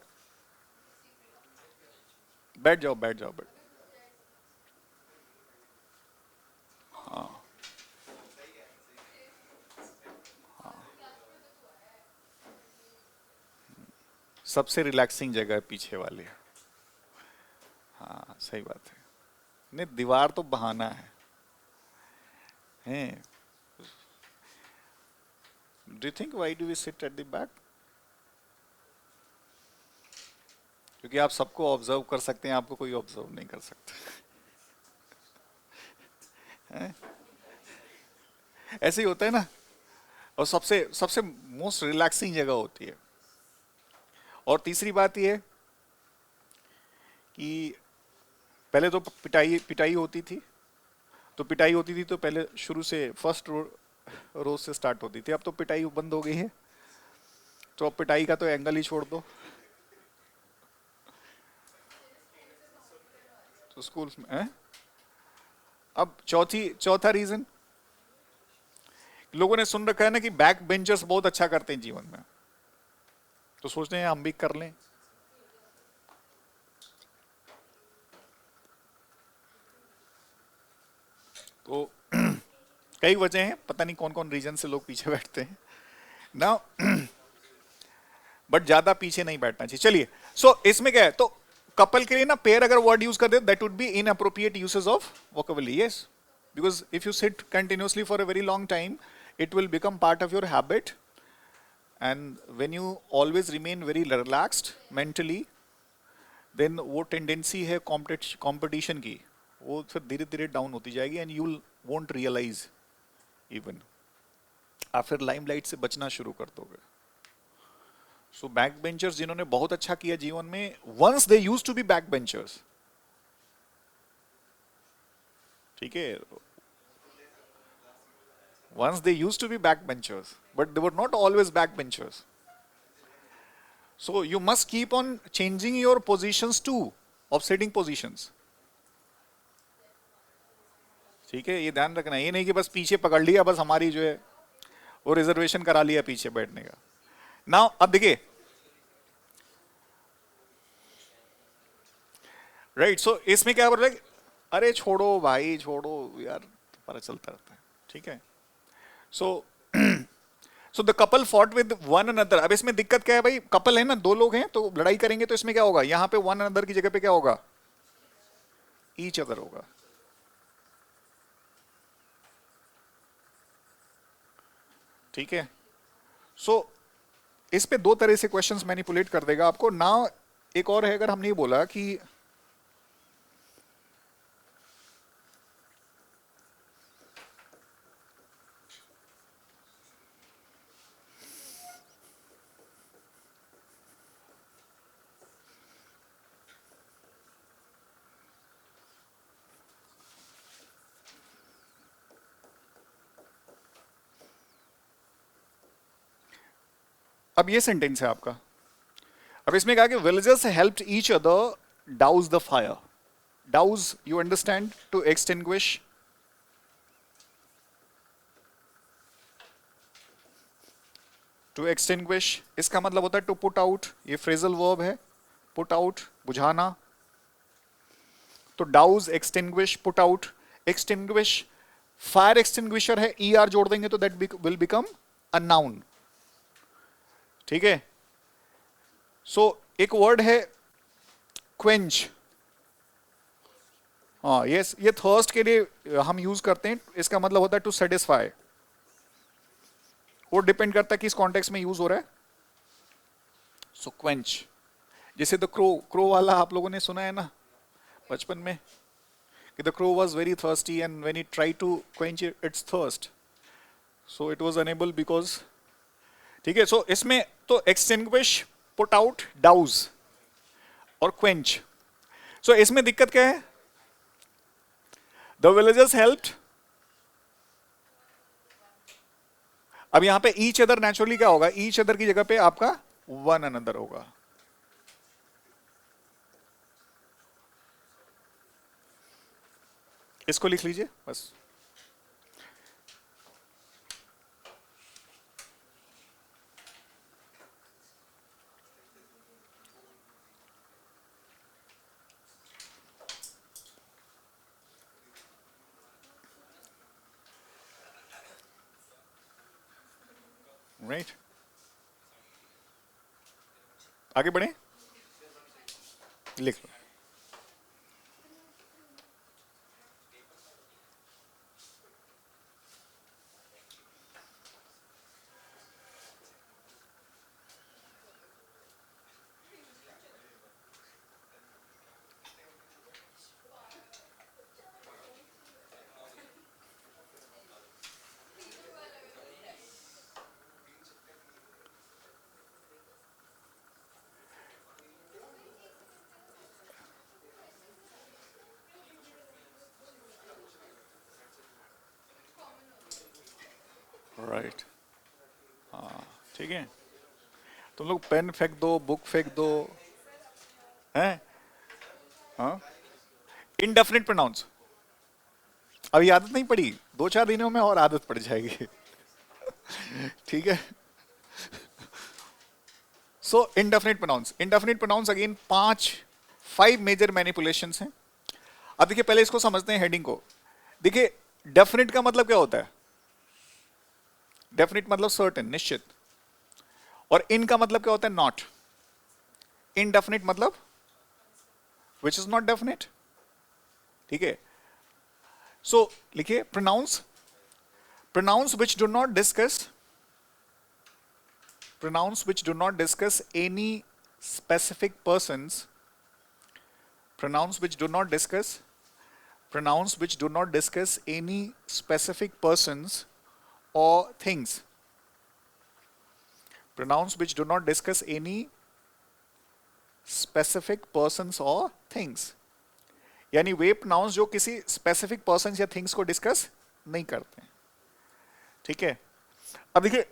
बैठ जाओ, बैठ जाओ, बैठ। हाँ सबसे रिलैक्सिंग जगह पीछे वाली है, हाँ सही बात है। नहीं दीवार तो बहाना है, हैं. Do you think why do we sit at the back? क्योंकि आप सबको ऑब्जर्व कर सकते हैं, आपको कोई ऑब्जर्व नहीं कर सकता. हैं? ऐसे ही होता है ना. और सबसे सबसे मोस्ट रिलैक्सिंग जगह होती है. और तीसरी बात यह है कि पहले तो पिटाई पिटाई होती थी. तो पिटाई होती थी तो पहले शुरू से फर्स्ट रोज से स्टार्ट होती थी. अब तो पिटाई बंद हो गई है. तो अब पिटाई का तो एंगल ही छोड़ दो. तो स्कूल्स में हैं? अब चौथा रीजन लोगों ने सुन रखा है ना कि बैक बेंचर्स बहुत अच्छा करते हैं जीवन में. तो सोचते हैं हम भी कर लें. तो कई वजह हैं, पता नहीं कौन कौन रीजन से लोग पीछे बैठते हैं ना. बट ज्यादा पीछे नहीं बैठना चाहिए. चलिए, सो इसमें क्या है, तो कपल के लिए ना पेयर अगर वर्ड यूज कर दे that would be inappropriate usage of vocabulary. Yes, because if you sit continuously for a very long time it will become part of your habit, and when you always remain very relaxed mentally, then वो टेंडेंसी है कंपटीशन की, वो फिर धीरे धीरे डाउन होती जाएगी and you won't realise even. आप फिर लाइमलाइट से बचना शुरू कर दोगे. सो बैक बेंचर्स जिन्होंने बहुत अच्छा किया जीवन में, once they used to be back benchers. ठीक है, once they used to be backbenchers, but they were not always backbenchers. So you must keep on changing your positions too, of sitting positions. ठीक है, ये ध्यान रखना. ये नहीं कि बस पीछे पकड़ लिया, बस हमारी जो है वो रिजर्वेशन करा लिया पीछे बैठने का. नाउ अब देखिए, राइट. सो इसमें क्या बोल रहे हैं, अरे छोड़ो भाई छोड़ो यार, पता चलता रहता है. ठीक है. So the couple fought with one another. अब इसमें दिक्कत क्या है भाई, कपल है ना, दो लोग हैं तो लड़ाई करेंगे, तो इसमें क्या होगा, यहां पे one another की जगह पे क्या होगा, each other होगा. ठीक है. सो इस पे दो तरह से क्वेश्चंस मैनिपुलेट कर देगा आपको ना. एक और है, अगर हमने बोला कि अब ये सेंटेंस है आपका. अब इसमें कहा कि villagers helped each other douse the fire. Douse you understand, to extinguish. To extinguish इसका मतलब होता है टू पुट आउट. ये फ्रेजल वर्ब है, पुट आउट बुझाना. तो douse, extinguish, put out. Extinguish fire extinguisher है, ई आर जोड़ देंगे तो that will become a noun. ठीक है. सो एक वर्ड है क्वेंच. हाँ यस, ये थर्स्ट के लिए हम यूज करते हैं. इसका मतलब होता है टू सेटिस्फाई. वो डिपेंड करता है किस कॉन्टेक्स्ट में यूज हो रहा है. सो क्वेंच, जैसे द क्रो, क्रो वाला आप लोगों ने सुना है ना बचपन में, कि the crow was very thirsty and when it try to quench its thirst, so it was unable because. ठीक है. सो इसमें तो एक्सटिंग्विश, पुट आउट, डाउज और क्वेंच. सो इसमें दिक्कत क्या है, द विलेजर्स हेल्प्ड. अब यहां पे ईच अदर नेचुरली क्या होगा, ईच अदर की जगह पे आपका वन अनदर होगा. इसको लिख लीजिए बस. राइट, आगे बढ़े, लिख लो. राइट, ठीक है। तुम लोग पेन फेंक दो, बुक फेंक दो, हैं? हाँ, इनडेफिनेट प्रोनाउंस अभी आदत नहीं पड़ी, 2-4 दिनों में और आदत पड़ जाएगी। ठीक है। So indefinite pronouns again 5 major manipulations हैं। अब देखिए पहले इसको समझते हैं हेडिंग को। देखिए डेफिनेट का मतलब क्या होता है? डेफिनेट मतलब सर्टेन, निश्चित। और इन का मतलब क्या होता है? नॉट। इनडेफिनेट मतलब विच इज नॉट डेफिनेट। ठीक है। सो लिखिए pronouns which do not discuss any specific persons, pronouns which do not discuss any specific persons or things, pronouns which do not discuss any specific persons or things, यानी वे प्रोनाउंस जो किसी स्पेसिफिक पर्सन या थिंग्स को डिस्कस नहीं करते। ठीक है। अब देखिए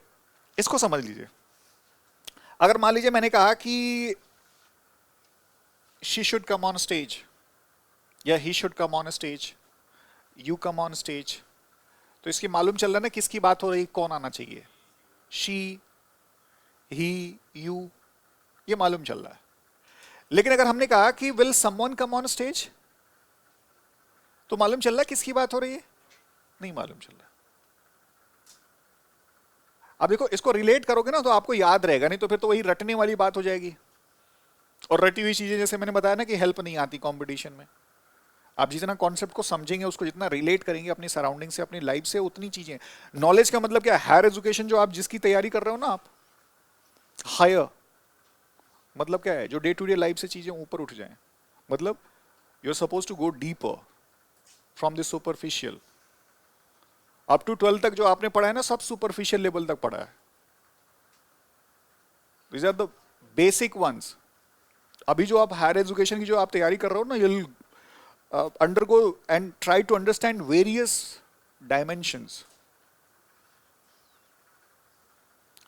इसको समझ लीजिए। अगर मान लीजिए मैंने कहा कि she should come on stage या he should come on stage, you come on stage, तो इसकी मालूम चल रहा है ना किसकी बात हो रही, कौन आना चाहिए? शी, ही, यू, ये मालूम चल रहा है। लेकिन अगर हमने कहा कि will someone come on stage, तो मालूम चल रहा है किसकी बात हो रही है? नहीं मालूम चल रहा। अब देखो इसको रिलेट करोगे ना तो आपको याद रहेगा, नहीं तो फिर तो वही रटने वाली बात हो जाएगी। और रटी हुई चीजें जैसे मैंने बताया ना कि हेल्प नहीं आती कंपटीशन में। आप जितना कॉन्सेप्ट को समझेंगे, उसको जितना रिलेट करेंगे अपनी सराउंडिंग से, अपनी लाइफ से, उतनी चीजें। नॉलेज का मतलब क्या है? हायर एजुकेशन जो आप जिसकी तैयारी कर रहे हो ना आप, हायर मतलब क्या है? जो डे टू डे लाइफ से चीजें ऊपर उठ जाएं। मतलब you are suppose to go deeper from the superficial. Up to 12 तक जो आपने पढ़ा है ना, सब सुपरफिशियल लेवल तक पढ़ा है। These are the basic ones. अभी जो आप हायर एजुकेशन की जो आप तैयारी कर रहे हो ना, you'll undergo and try to understand various dimensions।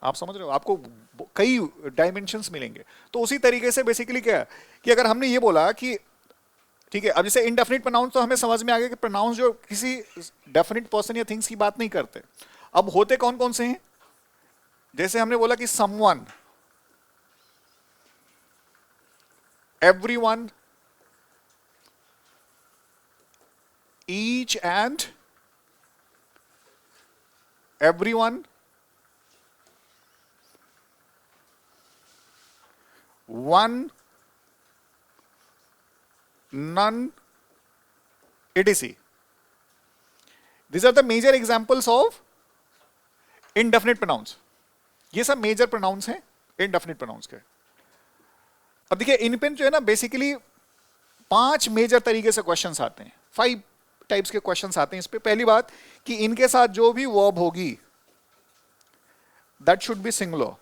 आप समझ रहे हो? आपको कई डायमेंशंस मिलेंगे। तो उसी तरीके से बेसिकली क्या है कि अगर हमने ये बोला कि ठीक है, अब जैसे इनडेफिनिट प्रोनाउंस तो हमें समझ में आ गया कि प्रोनाउंस जो किसी डेफिनिट पर्सन या थिंग्स की बात नहीं करते। अब होते कौन कौन से हैं? जैसे हमने बोला कि someone, everyone, each and everyone, one, none, etc. These are the major examples of indefinite pronouns। ये सब मेजर प्रोनाउंस हैं इनडेफिनिट प्रोनाउंस के। अब देखिए इन पे जो है ना बेसिकली 5 मेजर तरीके से क्वेश्चंस आते हैं, 5 टाइप्स के क्वेश्चंस आते हैं इस पे। पहली बात कि इनके साथ जो भी वर्ब होगी दैट शुड बी सिंगुलर।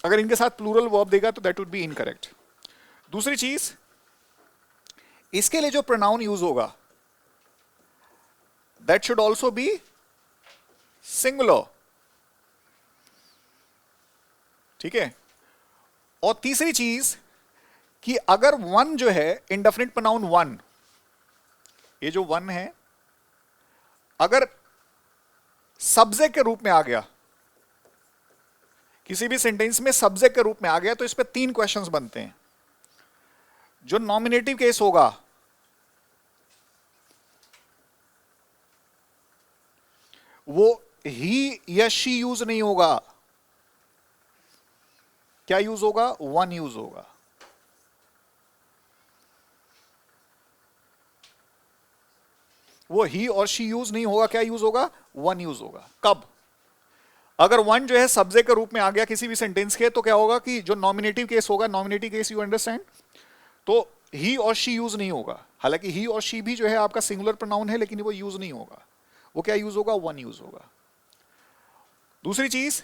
अगर इनके साथ प्लूरल वर्ब देगा तो दैट वुड बी इनकरेक्ट। दूसरी चीज, इसके लिए जो प्रोनाउन यूज होगा that should also be singular. ठीक है। और तीसरी चीज कि अगर वन जो है इंडेफिनिट प्रोनाउन वन, ये जो वन है अगर सब्जेक्ट के रूप में आ गया, किसी भी सेंटेंस में सब्जेक्ट के रूप में आ गया, तो इस पे 3 क्वेश्चंस बनते हैं। जो नॉमिनेटिव केस होगा वो ही या शी यूज नहीं होगा। क्या यूज होगा? वन यूज होगा। वो ही और शी यूज नहीं होगा, क्या यूज होगा? वन यूज होगा। कब? अगर वन जो है सब्जेक्ट के रूप में आ गया किसी भी सेंटेंस के, तो क्या होगा कि जो नॉमिनेटिव केस होगा, नॉमिनेटिव केस यू अंडरस्टैंड, तो ही और शी यूज नहीं होगा। हालांकि ही और शी भी जो है आपका सिंगुलर प्रोनाउन है, लेकिन वो यूज नहीं होगा। वो क्या यूज होगा? वन यूज होगा। दूसरी चीज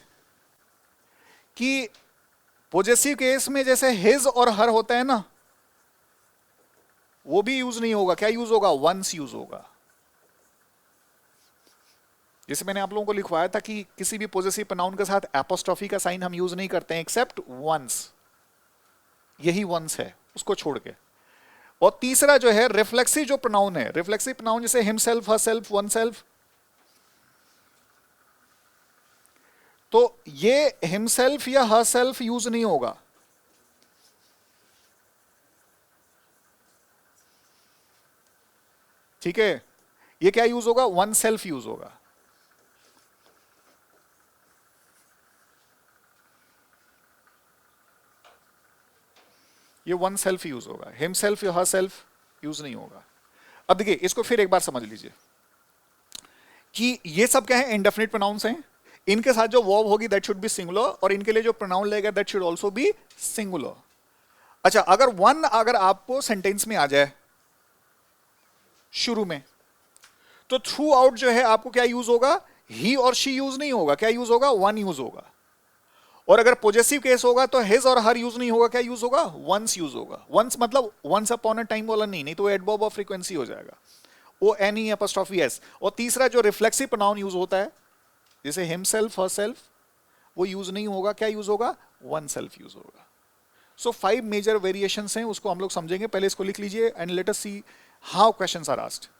कि पॉजेसिव केस में जैसे हिज और हर होता है ना, वो भी यूज नहीं होगा। क्या यूज होगा? वंस यूज होगा। जैसे मैंने आप लोगों को लिखवाया था कि किसी भी पोजेसिव प्रोनाउन के साथ एपोस्ट्रोफी का साइन हम यूज नहीं करते हैं एक्सेप्ट वंस, यही वंस है उसको छोड़ के। और तीसरा जो है रिफ्लेक्सिव जो प्रोनाउन है, रिफ्लेक्सिव प्रोनाउन जैसे हिमसेल्फ, हरसेल्फ, वनसेल्फ, तो ये हिमसेल्फ या हरसेल्फ यूज नहीं होगा। ठीक है, ये क्या यूज होगा, वन सेल्फ यूज होगा। ये वन सेल्फ यूज होगा, हिमसेल्फ या हरसेल्फ यूज नहीं होगा। अब देखिए इसको फिर एक बार समझ लीजिए कि ये सब क्या है, इंडेफिनिट प्रोनाउंस हैं। इनके साथ जो वर्ब होगी दैट शुड बी सिंगुलर, और इनके लिए जो प्रोनाउन लगेगा that should also be singular. अच्छा, अगर आपको सेंटेंस में आ जाए शुरू में, तो थ्रू आउट जो है आपको क्या यूज होगा, ही और शी यूज नहीं होगा, क्या यूज होगा, वन यूज होगा। और अगर पॉजेसिव केस होगा तो हिज और हर यूज नहीं होगा, क्या यूज होगा, वंस यूज होगा। वंस मतलब वंस अपॉन अ टाइम वाला नहीं तो एडवर्ब ऑफ फ्रीक्वेंसी हो जाएगा, O N E apostrophe S. और तीसरा जो रिफ्लेक्सिव प्रोनाउन यूज होता है जैसे हिमसेल्फ, हरसेल्फ, वो यूज नहीं होगा, क्या यूज होगा, वन सेल्फ यूज होगा। सो 5 मेजर वेरिएशंस हैं, उसको हम लोग समझेंगे। पहले इसको लिख लीजिए and let us see how questions are asked.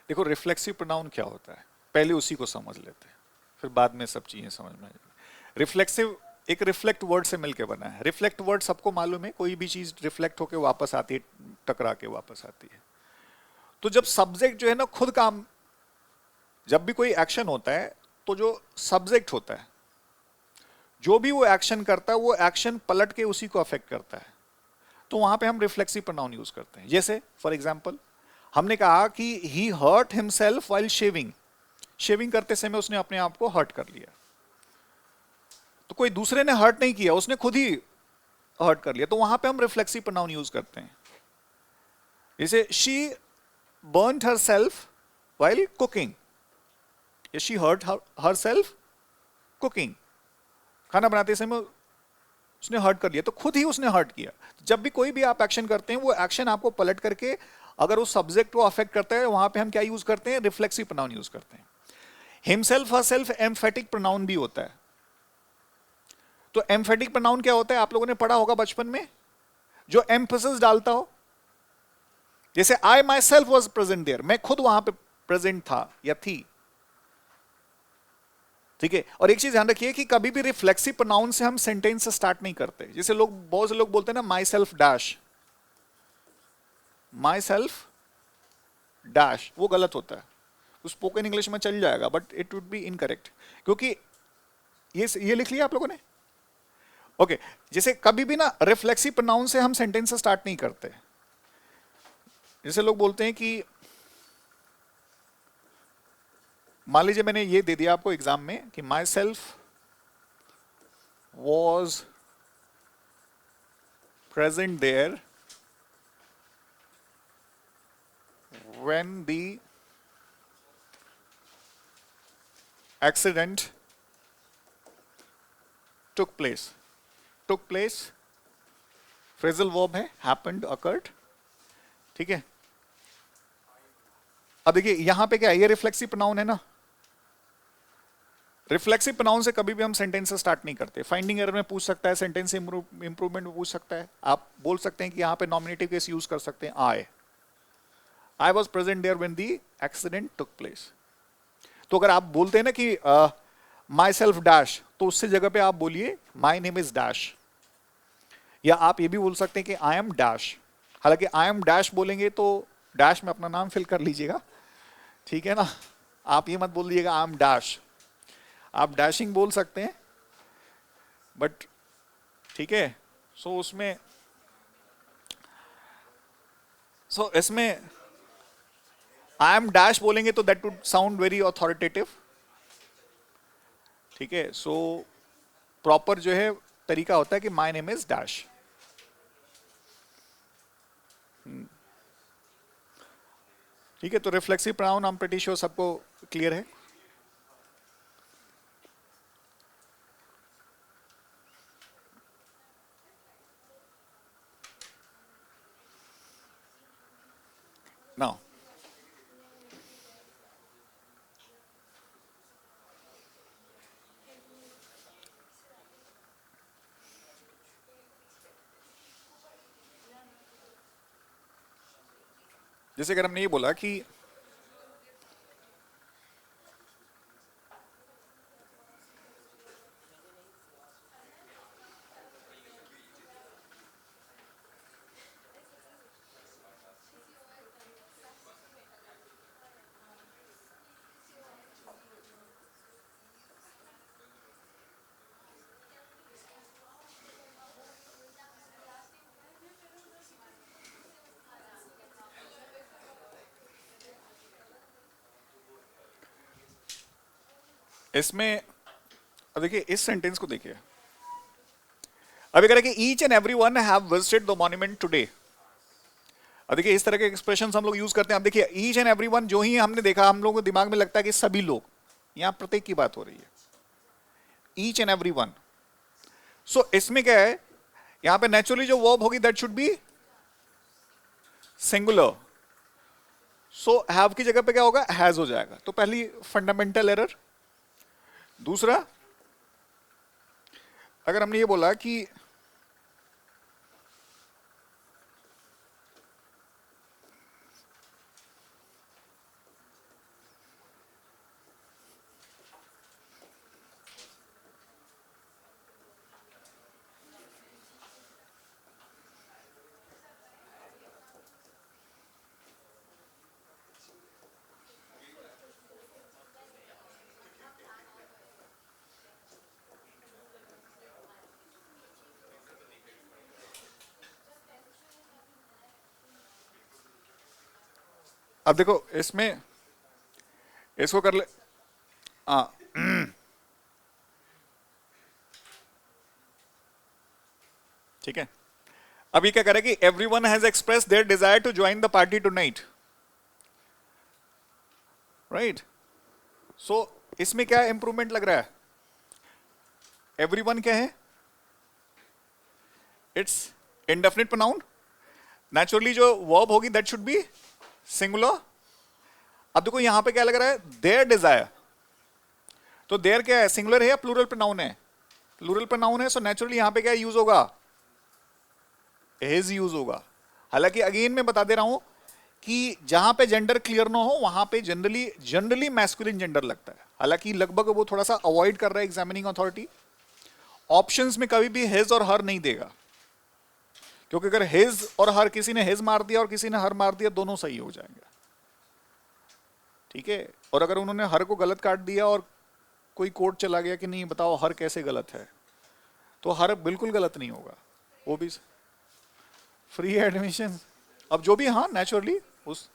देखो रिफ्लेक्सिव प्रोनाउन क्या होता है, पहले उसी को समझ लेते हैं, फिर बाद में सब चीजें समझ में आएगी। रिफ्लेक्सिव एक रिफ्लेक्ट वर्ड से मिलकर बना है। रिफ्लेक्ट वर्ड सबको मालूम है, कोई भी चीज रिफ्लेक्ट होकर वापस आती है, टकरा के वापस आती है। तो जब सब्जेक्ट जो है ना खुद काम, जब भी कोई एक्शन होता है तो जो सब्जेक्ट होता है, जो भी वो एक्शन करता है, वो एक्शन पलट के उसी को अफेक्ट करता है, तो वहां पे हम रिफ्लेक्सिव प्रोनाउन यूज करते हैं। जैसे फॉर एग्जांपल हमने कहा कि he hurt himself while shaving, shaving करते समय उसने अपने आप को हर्ट कर लिया। तो कोई दूसरे ने हर्ट नहीं किया, उसने खुद ही हर्ट कर लिया, तो वहां पे हम रिफ्लेक्सिव प्रोनाउन यूज करते हैं। जैसे she burned herself while cooking, या शी हर्ट हरसेल्फ कुकिंग, खाना बनाते समय उसने हर्ट कर लिया, तो खुद ही उसने हर्ट किया। जब भी कोई भी आप एक्शन करते हैं, वो एक्शन आपको पलट करके अगर उस सब्जेक्ट को अफेक्ट करता है, वहां पे हम क्या यूज करते हैं, रिफ्लेक्सिव प्रोनाउन यूज करते हैं। हिमसेल्फ हरसेल्फ एम्फेटिक प्रोनाउन भी होता है। तो एम्फेटिक प्रोनाउन क्या होता है, आप लोगों ने पढ़ा होगा बचपन में, जो एम्फेसिस डालता हो। जैसे I myself was present there, मैं खुद वहां पे प्रेजेंट था या थी। ठीक है, और एक चीज ध्यान रखिए कि कभी भी रिफ्लेक्सिव प्रोनाउन से हम सेंटेंस से स्टार्ट नहीं करते। जैसे बहुत से लोग बोलते हैं ना my self dash, my self dash, वो गलत होता है। स्पोकन इंग्लिश में चल जाएगा but it would be incorrect, क्योंकि ये लिख लिया आप लोगों ने। ओके, जैसे कभी भी ना रिफ्लेक्सिव प्रोनाउन से हम सेंटेंस से स्टार्ट नहीं करते। जैसे लोग बोलते हैं कि मान लीजिए मैंने ये दे दिया आपको एग्जाम में कि myself was present there when the accident took place phrasal verb है, happened, occurred। ठीक है, अब देखिए यहां पे क्या है, ये रिफ्लेक्सिव प्रोनाउन है ना। रिफ्लेक्सिव प्रोनाउन से कभी भी हम सेंटेंस से स्टार्ट नहीं करते। फाइंडिंग एरर में पूछ सकता है, सेंटेंस इंप्रूवमेंट में पूछ सकता है। आप बोल सकते हैं कि यहां पे नॉमिनेटिव केस यूज कर सकते हैं, I was present there when the accident took place। तो अगर आप बोलते हैं ना कि माई सेल्फ डैश, तो उससे जगह पे आप बोलिए माई नेम इज डैश, या आप ये भी बोल सकते हैं कि आई एम डैश। हालांकि आई एम डैश बोलेंगे तो डैश में अपना नाम फिल कर लीजिएगा, ठीक है ना। आप ये मत बोल दीजिएगा आई एम डैश, आप डैशिंग बोल सकते हैं बट ठीक है। सो इसमें आई एम डैश बोलेंगे तो that would sound very authoritative, ठीक है। सो प्रॉपर जो है तरीका होता है कि माय नेम इज डैश। ठीक है, तो reflexive pronoun I am pretty sure सबको क्लियर है। नाउ जैसे अगर हमने ये बोला कि इसमें, अब देखिए इस सेंटेंस को देखिए, अभी कह रहे कि each and every one have visited the monument today. अब देखिए इस तरह के एक्सप्रेशन हम लोग यूज करते हैं। अब देखिए ईच एंड एवरी वन जो ही हमने देखा, हम लोगों को दिमाग में लगता है कि सभी लोग, यहां प्रत्येक की बात हो रही है, ईच एंड एवरी वन। सो इसमें क्या है, यहां पे नेचुरली जो वर्ब होगी that should B singular. So have की जगह पे क्या होगा, हैज हो जाएगा। तो पहली फंडामेंटल एरर। दूसरा, अगर हमने ये बोला कि अब देखो इसमें इसको कर ले, हाँ ठीक है। अभी क्या करें कि everyone has express their desire to join the party tonight, right. So इसमें क्या इंप्रूवमेंट लग रहा है, एवरी वन क्या है, इट्स इंडेफिनिट प्रोनाउन। नेचुरली जो वर्ब होगी दैट शुड बी सिंगुलर। अब देखो यहां पे क्या लग रहा है, देयर डिजायर, तो देयर क्या है, सिंगुलर है या प्लूरल प्रोनाउन है, प्लूरल प्रोनाउन है। सो नेचुरली यहां पे क्या यूज होगा, हिज यूज होगा। हालांकि अगेन मैं बता दे रहा हूं कि जहां पे जेंडर क्लियर ना हो वहां पे जनरली जनरली मैस्कुलिन जेंडर लगता है। हालांकि लगभग वो थोड़ा सा अवॉइड कर रहा है एग्जामिनिंग अथॉरिटी, ऑप्शंस में कभी भी हिज और हर नहीं देगा, क्योंकि अगर हिज और हर, किसी ने हिज मार दिया और किसी ने हर मार दिया, दोनों सही हो जाएंगे, ठीक है। और अगर उन्होंने हर को गलत काट दिया और कोई कोर्ट चला गया कि नहीं बताओ हर कैसे गलत है, तो हर बिल्कुल गलत नहीं होगा, वो भी फ्री एडमिशन। अब जो भी, हाँ नेचुरली उस,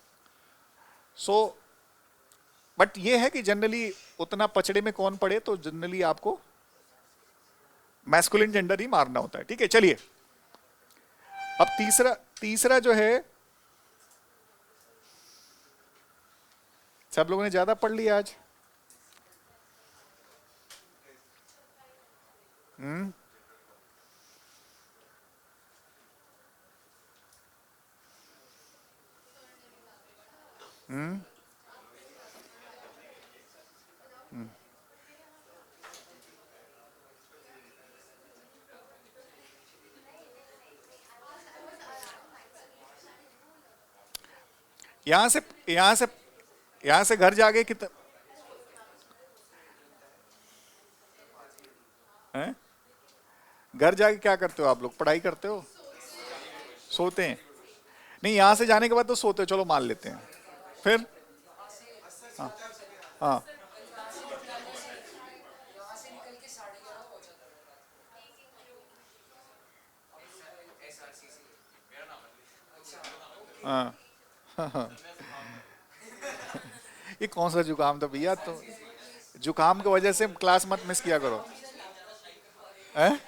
सो बट ये है कि जनरली उतना पचड़े में कौन पड़े, तो जनरली आपको मैस्कुलिन जेंडर ही मारना होता है, ठीक है। चलिए अब तीसरा तीसरा जो है, सब लोगों ने ज्यादा पढ़ लिया आज। हम्म हम्म यहां से यहां से यहां से घर जाके कितना है, घर जाके क्या करते हो आप लोग, पढ़ाई करते हो, सोते हैं? नहीं, यहां से जाने के बाद तो सोते हो, चलो मान लेते हैं। फिर हाँ हाँ हाँ हाँ हाँ। ये कौन सा जुकाम था भैया? तो जुकाम की वजह से क्लास मत मिस किया करो। हैं?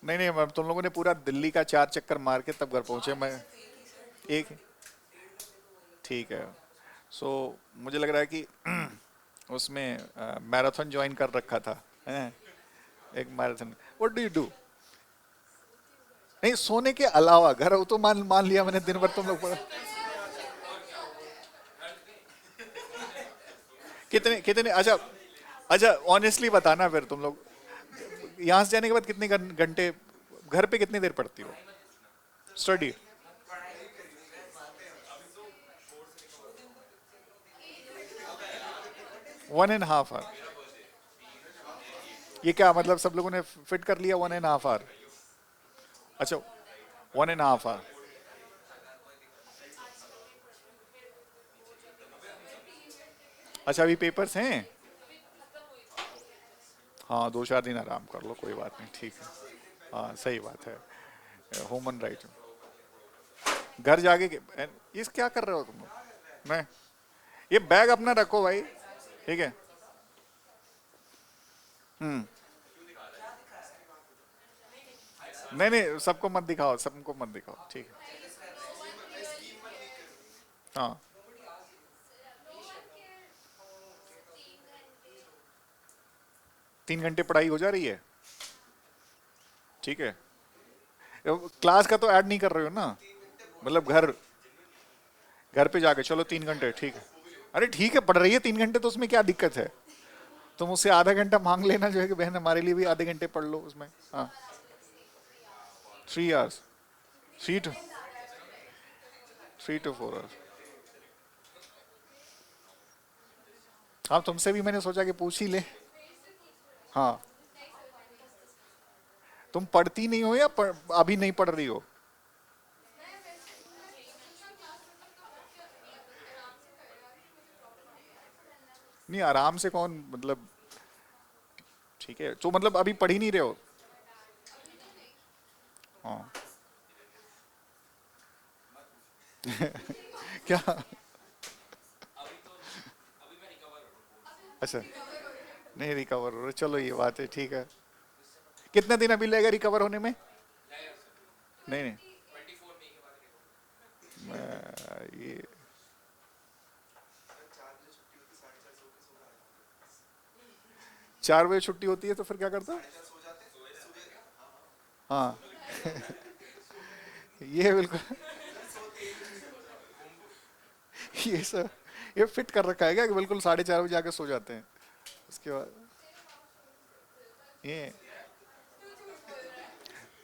नहीं नहीं, मैं तुम लोगों ने पूरा दिल्ली का 4 चक्कर मार के तब घर पहुंचे। मैं एक, ठीक है। सो मुझे लग रहा है कि उसमें मैराथन ज्वाइन कर रखा था, हैं? एक marathon. What do you do? नहीं, सोने के अलावा घर हो तो मान मान लिया मैंने, दिन भर तुम लोग कितने कितने, अच्छा अच्छा ऑनेस्टली बताना फिर तुम लोग यहाँ से जाने के बाद कितने घंटे घर पे कितनी देर पढ़ती हो स्टडी? 1.5 आवर? ये क्या मतलब, सब लोगों ने फिट कर लिया 1.5 आवर? अच्छा, 1.5 आवर। अच्छा अभी पेपर्स हैं? हाँ 2-4 दिन आराम कर लो, कोई बात नहीं, ठीक है। हाँ सही बात है, ह्यूमन राइट। घर जाके ये क्या कर रहे हो तुम लोग? मैं, ये बैग अपना रखो भाई, ठीक है। हम्म। नहीं नहीं, सबको मत दिखाओ, सबको मत दिखाओ, ठीक है। हाँ 3 घंटे पढ़ाई हो जा रही है, ठीक है। क्लास का तो ऐड नहीं कर रहे हो ना? मतलब घर, घर पे जाके चलो 3 घंटे, ठीक है। अरे ठीक है, पढ़ रही है 3 घंटे तो उसमें क्या दिक्कत है? तुम उससे आधा घंटा मांग लेना जो है कि बहन हमारे लिए भी आधे घंटे पढ़ लो उसमें। हाँ 3 आवर्स, 3 to 3 to 4 आवर्स। हाँ तुमसे भी मैंने सोचा कि पूछ ही ले। हाँ तुम पढ़ती नहीं हो या अभी नहीं पढ़ रही हो? नहीं आराम से कौन मतलब, ठीक है तो मतलब अभी पढ़ ही नहीं रहे हो? हाँ क्या? अच्छा, नहीं रिकवर हो रहे, चलो ये बात है, ठीक है। कितने दिन अभी लगेगा रिकवर होने में? नहीं नहीं, ये 4 बजे छुट्टी होती है तो फिर क्या करता? हाँ ये बिल्कुल, ये सब ये फिट कर रखा है क्या कि बिल्कुल 4:30 बजे आके सो जाते हैं? उसके बाद ये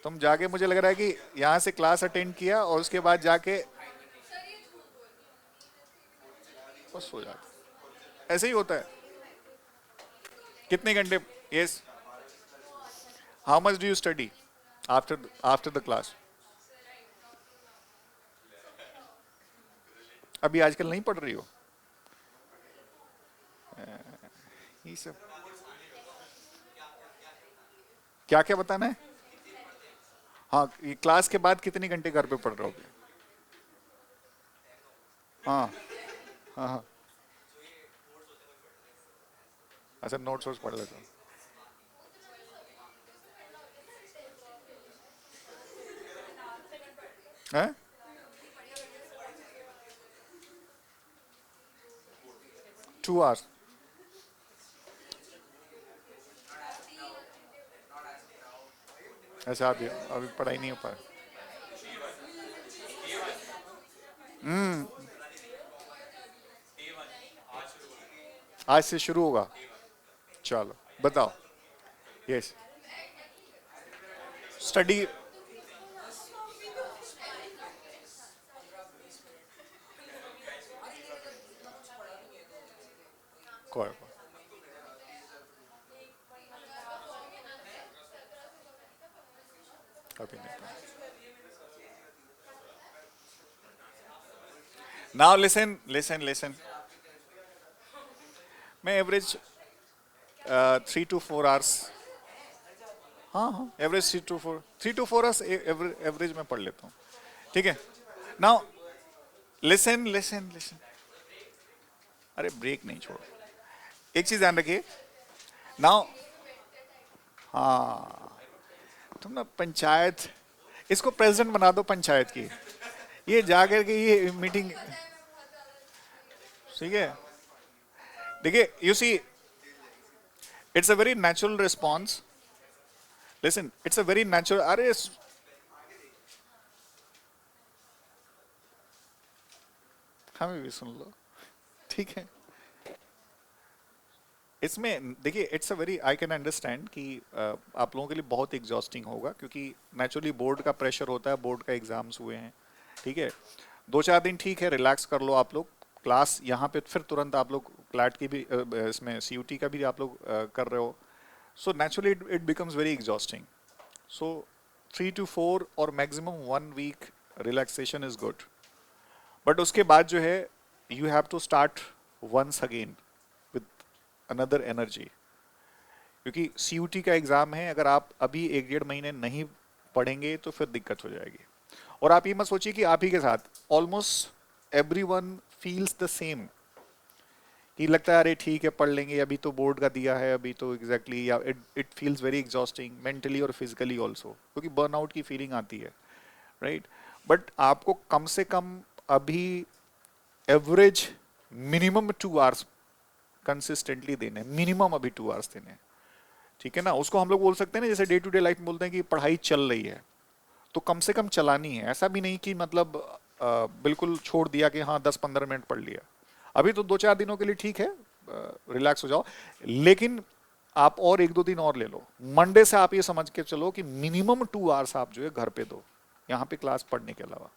तुम जाके, मुझे लग रहा है कि यहाँ से क्लास अटेंड किया और उसके बाद जाके बस सो जाते, ऐसे ही होता है। कितने घंटे? Yes. How much do you study after after the class? अभी आजकल नहीं पढ़ रही हो? ये सब क्या क्या बताना है? हाँ ये क्लास के बाद कितने घंटे घर पे पढ़ रहे हो? हाँ हाँ हाँ। अच्छा नोट्स वोट्स पढ़ लेते हो? हैं? 2 आवर्स? अच्छा अभी अभी पढ़ाई नहीं हो पाया? आज से शुरू होगा? चलो बताओ। यस। स्टडी, कोई कभी नहीं पढ़ा। नाउ लिसन लिसन लिसन, मैं एवरेज 3 to 4 आवर्स, हाँ हाँ एवरेज 3 to 4 आवर्स एवरेज में पढ़ लेता हूँ, ठीक है। नाउ लिसन लिसन लिसन, अरे ब्रेक नहीं छोड़ो, एक चीज ध्यान रखिए नाउ। हाँ, तुम ना पंचायत, इसको प्रेसिडेंट बना दो पंचायत की, ये जाकर के ये मीटिंग, ठीक है। देखिए you see, it's a very natural response, listen it's a very natural, अरे हमें भी सुन लो, ठीक है। इसमें देखिए it's a very, I can understand कि आप लोगों के लिए बहुत एग्जॉस्टिंग होगा, क्योंकि नेचुरली बोर्ड का प्रेशर होता है, बोर्ड का एग्जाम्स हुए हैं, ठीक है। 2-4 दिन ठीक है, रिलैक्स कर लो आप लोग, क्लास यहाँ पे फिर तुरंत आप लोग क्लैट की भी इसमें सीयूटी का भी आप लोग कर रहे हो, so naturally it becomes very exhausting. So 3 to 4 और maximum 1 week relaxation is good, but उसके बाद जो है you have to start once again with another energy, क्योंकि सीयूटी का एग्जाम है, अगर आप अभी 1-1.5 महीने नहीं पढ़ेंगे तो फिर दिक्कत हो जाएगी। और आप ये मत सोचिए कि आप ही के साथ, almost everyone feels the same, कि लगता है अरे ठीक है पढ़ लेंगे, अभी तो बोर्ड का दिया है, अभी तो एग्जैक्टली, या it feels very exhausting mentally और फिजिकली ऑल्सो, क्योंकि बर्नआउट की फीलिंग आती है, राइट। बट आपको कम से कम अभी एवरेज मिनिमम 2 hours कंसिस्टेंटली देने, मिनिमम अभी 2 hours देने, ठीक है ना। उसको हम लोग बोल सकते हैं ना, जैसे डे टू डे लाइफ में बोलते हैं कि पढ़ाई चल रही है, तो कम से कम चलानी है, ऐसा भी नहीं कि मतलब बिल्कुल छोड़ दिया कि हाँ 10-15 मिनट पढ़ लिया। अभी तो 2-4 दिनों के लिए ठीक है, रिलैक्स हो जाओ, लेकिन आप और 1-2 दिन और ले लो। मंडे से आप ये समझ के चलो कि मिनिमम 2 hours आप जो है घर पे दो, यहाँ पे क्लास पढ़ने के अलावा,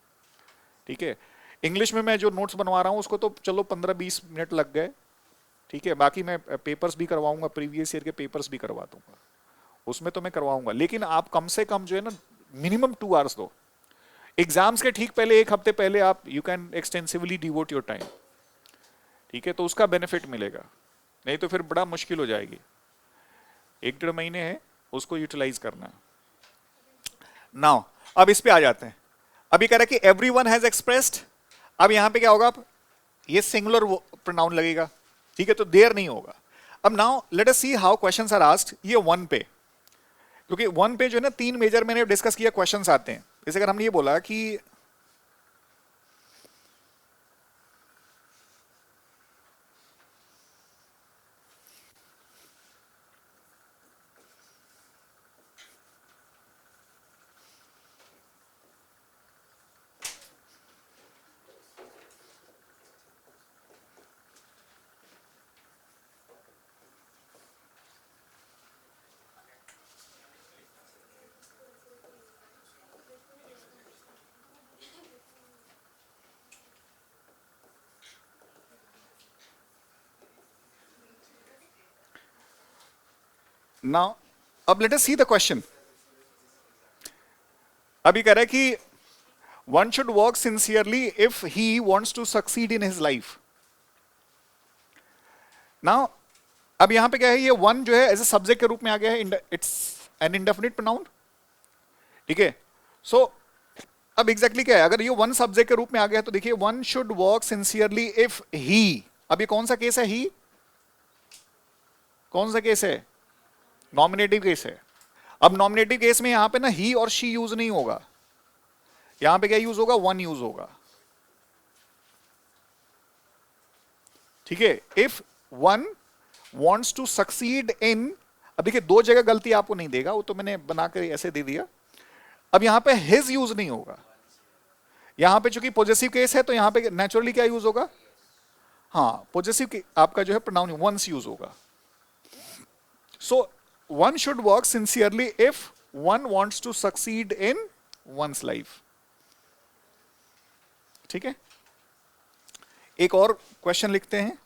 ठीक है। इंग्लिश में मैं जो नोट्स बनवा रहा हूँ उसको तो चलो 15-20 मिनट लग गए, ठीक है, बाकी मैं पेपर्स भी करवाऊंगा, प्रीवियस ईयर के पेपर्स भी करवा दूंगा, उसमें तो मैं करवाऊंगा, लेकिन आप कम से कम जो है ना मिनिमम 2 hours दो। एग्जाम्स के ठीक पहले, 1 हफ्ते पहले आप you can extensively devote your time, ठीक है, तो उसका बेनिफिट मिलेगा, नहीं तो फिर बड़ा मुश्किल हो जाएगी। 1-1.5 महीने है, उसको यूटिलाइज करना। नाउ अब इस पे आ जाते हैं, अभी कह रहा है कि एवरीवन हैज एक्सप्रेस्ड, अब यहां पे क्या होगा, अब ये सिंगुलर प्रोनाउन लगेगा, ठीक है, तो देयर नहीं होगा। अब now let us see how questions are asked, ये 1 पे, क्योंकि 1 पे जो है ना 3 मेजर मैंने डिस्कस किया क्वेश्चंस आते हैं। जैसे अगर हमने ये बोला कि नाउ अब let us see the question. अभी कह रहा है कि one should work sincerely if he wants to succeed in his life. Now अब यहां पे क्या है, ये वन जो है एज ए सब्जेक्ट के रूप में आ गया है, इट्स एन इंडेफिनिट प्रोनाउन, ठीक है। सो अब एग्जैक्टली क्या है, अगर ये वन सब्जेक्ट के रूप में आ गया है तो देखिए one should work sincerely if ही, अब ये कौन सा केस है, ही कौन सा केस है, नॉमिनेटिव केस है। अब नॉमिनेटिव केस में यहां पे ना ही और शी यूज नहीं होगा, यहां पे क्या यूज होगा, वन यूज होगा, ठीक है। If one wants to succeed in, अब देखिए 2 जगह गलती आपको नहीं देगा, वो तो मैंने बनाकर ऐसे दे दिया। अब यहां पे हिज यूज नहीं होगा, यहां पे चूंकि पॉजेसिव केस है तो यहां पे नेचुरली क्या यूज होगा, हाँ पॉजेसिव आपका जो है प्रोनाउन वंस यूज होगा। So one should work sincerely if one wants to succeed in one's life, ठीक है। एक और क्वेश्चन लिखते हैं,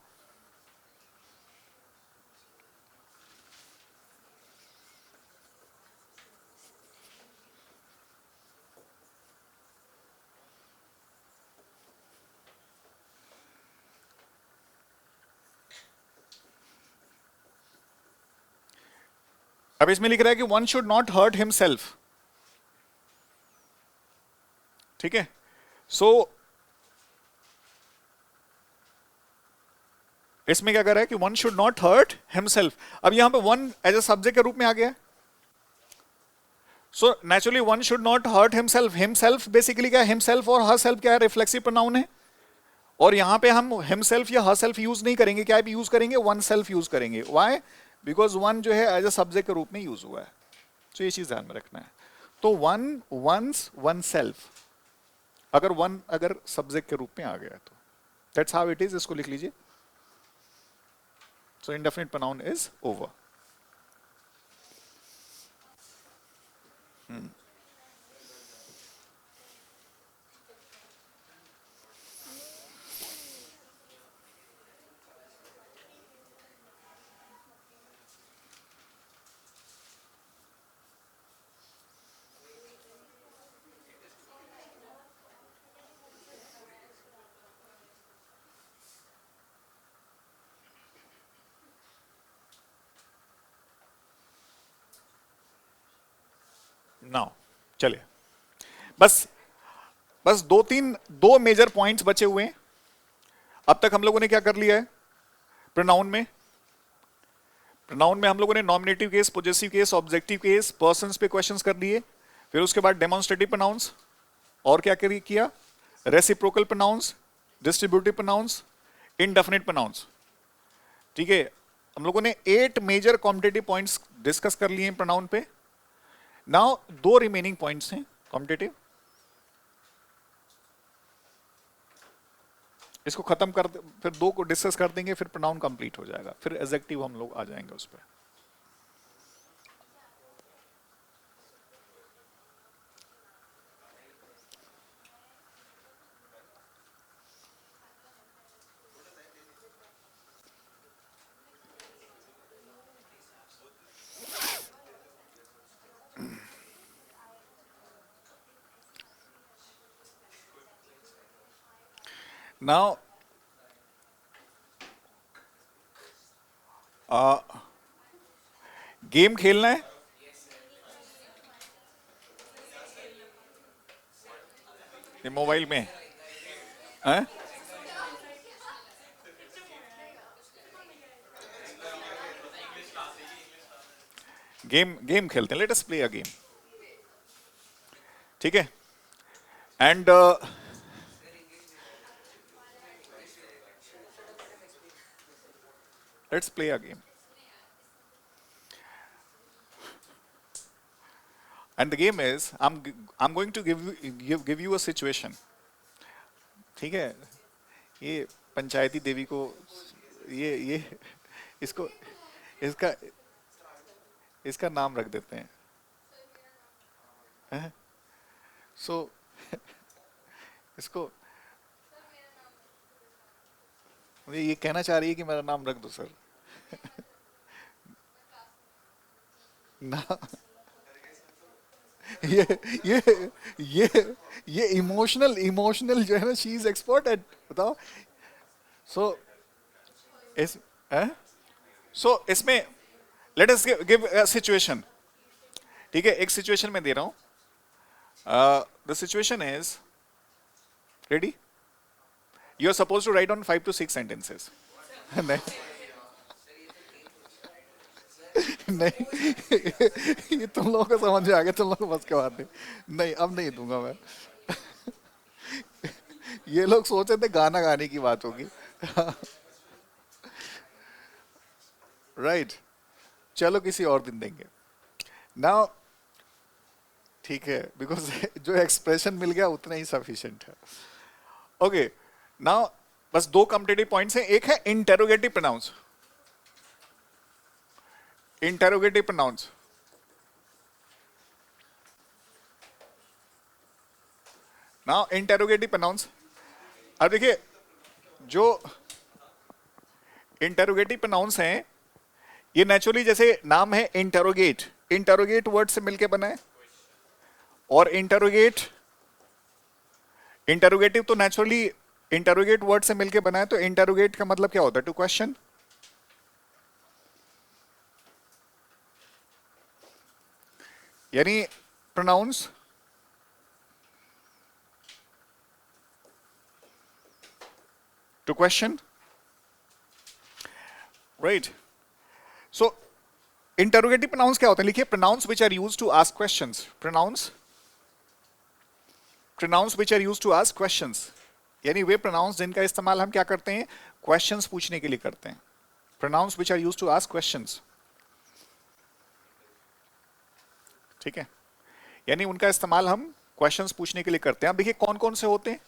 अब इसमें लिख रहा है कि one should not hurt himself, ठीक है। सो इसमें क्या कर रहा है कि one should not hurt himself. अब यहां पे वन एज ए सब्जेक्ट के रूप में आ गया। So naturally one should not hurt himself. Himself basically क्या है? हिमसेल्फ और हर सेल्फ क्या है? रिफ्लेक्सिव प्रोनाउन है। और यहां पे हम हिमसेल्फ या हर सेल्फ यूज नहीं करेंगे, क्या यूज करेंगे? वन सेल्फ यूज करेंगे। व्हाई? बिकॉज वन जो है एज ए सब्जेक्ट के रूप में यूज हुआ है। तो ये चीज ध्यान में रखना है। तो वन, वंस, वन सेल्फ, अगर वन अगर सब्जेक्ट के रूप में आ गया तो दैट्स हाउ इट इज। इसको लिख लीजिए। So indefinite pronoun is over. Now चलिए, बस बस दो मेजर पॉइंट्स बचे हुए हैं। अब तक हम लोगों ने क्या कर लिया है? प्रोनाउन में हम लोगों ने nominative case, possessive case, objective case, persons पे क्वेश्चंस कर लिए। फिर उसके बाद डेमोन्स्ट्रेटिव प्रोनाउंस, और क्या किया? Reciprocal pronouns, distributive pronouns, indefinite pronouns. ठीक है, हम लोगों ने 8 मेजर कॉम्पिटेटिव पॉइंट्स डिस्कस कर लिए हैं प्रोनाउन पे। नाउ 2 रिमेनिंग पॉइंट्स हैं कॉम्पिटेटिव। इसको खत्म कर, फिर 2 को डिस्कस कर देंगे, फिर प्रोनाउन कंप्लीट हो जाएगा, फिर एडजेक्टिव हम लोग आ जाएंगे उस पर। नाउ गेम खेलना है। ये मोबाइल में है? गेम खेलते हैं। Let us play a game. ठीक है, and let's play a game. And the game is, I'm going to give you a situation. ठीक है, ये पंचायती देवी को ये इसको इसका इसका नाम रख देते हैं। सो इसको मुझे ये कहना चाह रही है कि मेरा नाम रख दो सर। ना, ये ये ये ये इमोशनल जो है ना, शी इज एक्सपर्ट एट, बताओ। सो इस इसमें let us give a situation. ठीक है, एक सिचुएशन में दे रहा हूं। The situation is ready. You are suppose to write on 5 to 6 sentences. नहीं नहीं, ये तुम लोगों को समझ में आ गया, तुम लोगों को बस के बात नहीं। नहीं, अब नहीं दूंगा मैं। ये लोग सोचे थे गाना गाने की बात होगी। राइट, चलो किसी और दिन देंगे ना। ठीक है, बिकॉज जो एक्सप्रेशन मिल गया उतना ही सफिशिएंट है। ओके, नाउ बस 2 कॉम्पिटेटिव पॉइंट्स हैं। एक है interrogative pronounce. Interrogative pronounce, now interrogative pronounce. अब देखिए, जो इंटेरोगेटिव प्रोनाउंस हैं, ये नेचुरली जैसे नाम है इंटेरोगेट, इंटेरोगेट वर्ड से मिलके बना है। और इंटेरोगेटिव तो नेचुरली इंटेरोगेट वर्ड से मिलके बना है। तो इंटेरोगेट का मतलब क्या होता है? To question. यानी pronouns to question, right. So interrogative pronouns क्या होते हैं, लिखिए pronouns which are used to ask questions, pronouns which are used to ask questions, यानी वे प्रोनाउंस जिनका इस्तेमाल हम क्या करते हैं, क्वेश्चंस पूछने के लिए करते हैं। Pronouns which are used to ask questions, ठीक है, यानी उनका इस्तेमाल हम क्वेश्चंस पूछने के लिए करते हैं। अब देखिए कौन कौन से होते हैं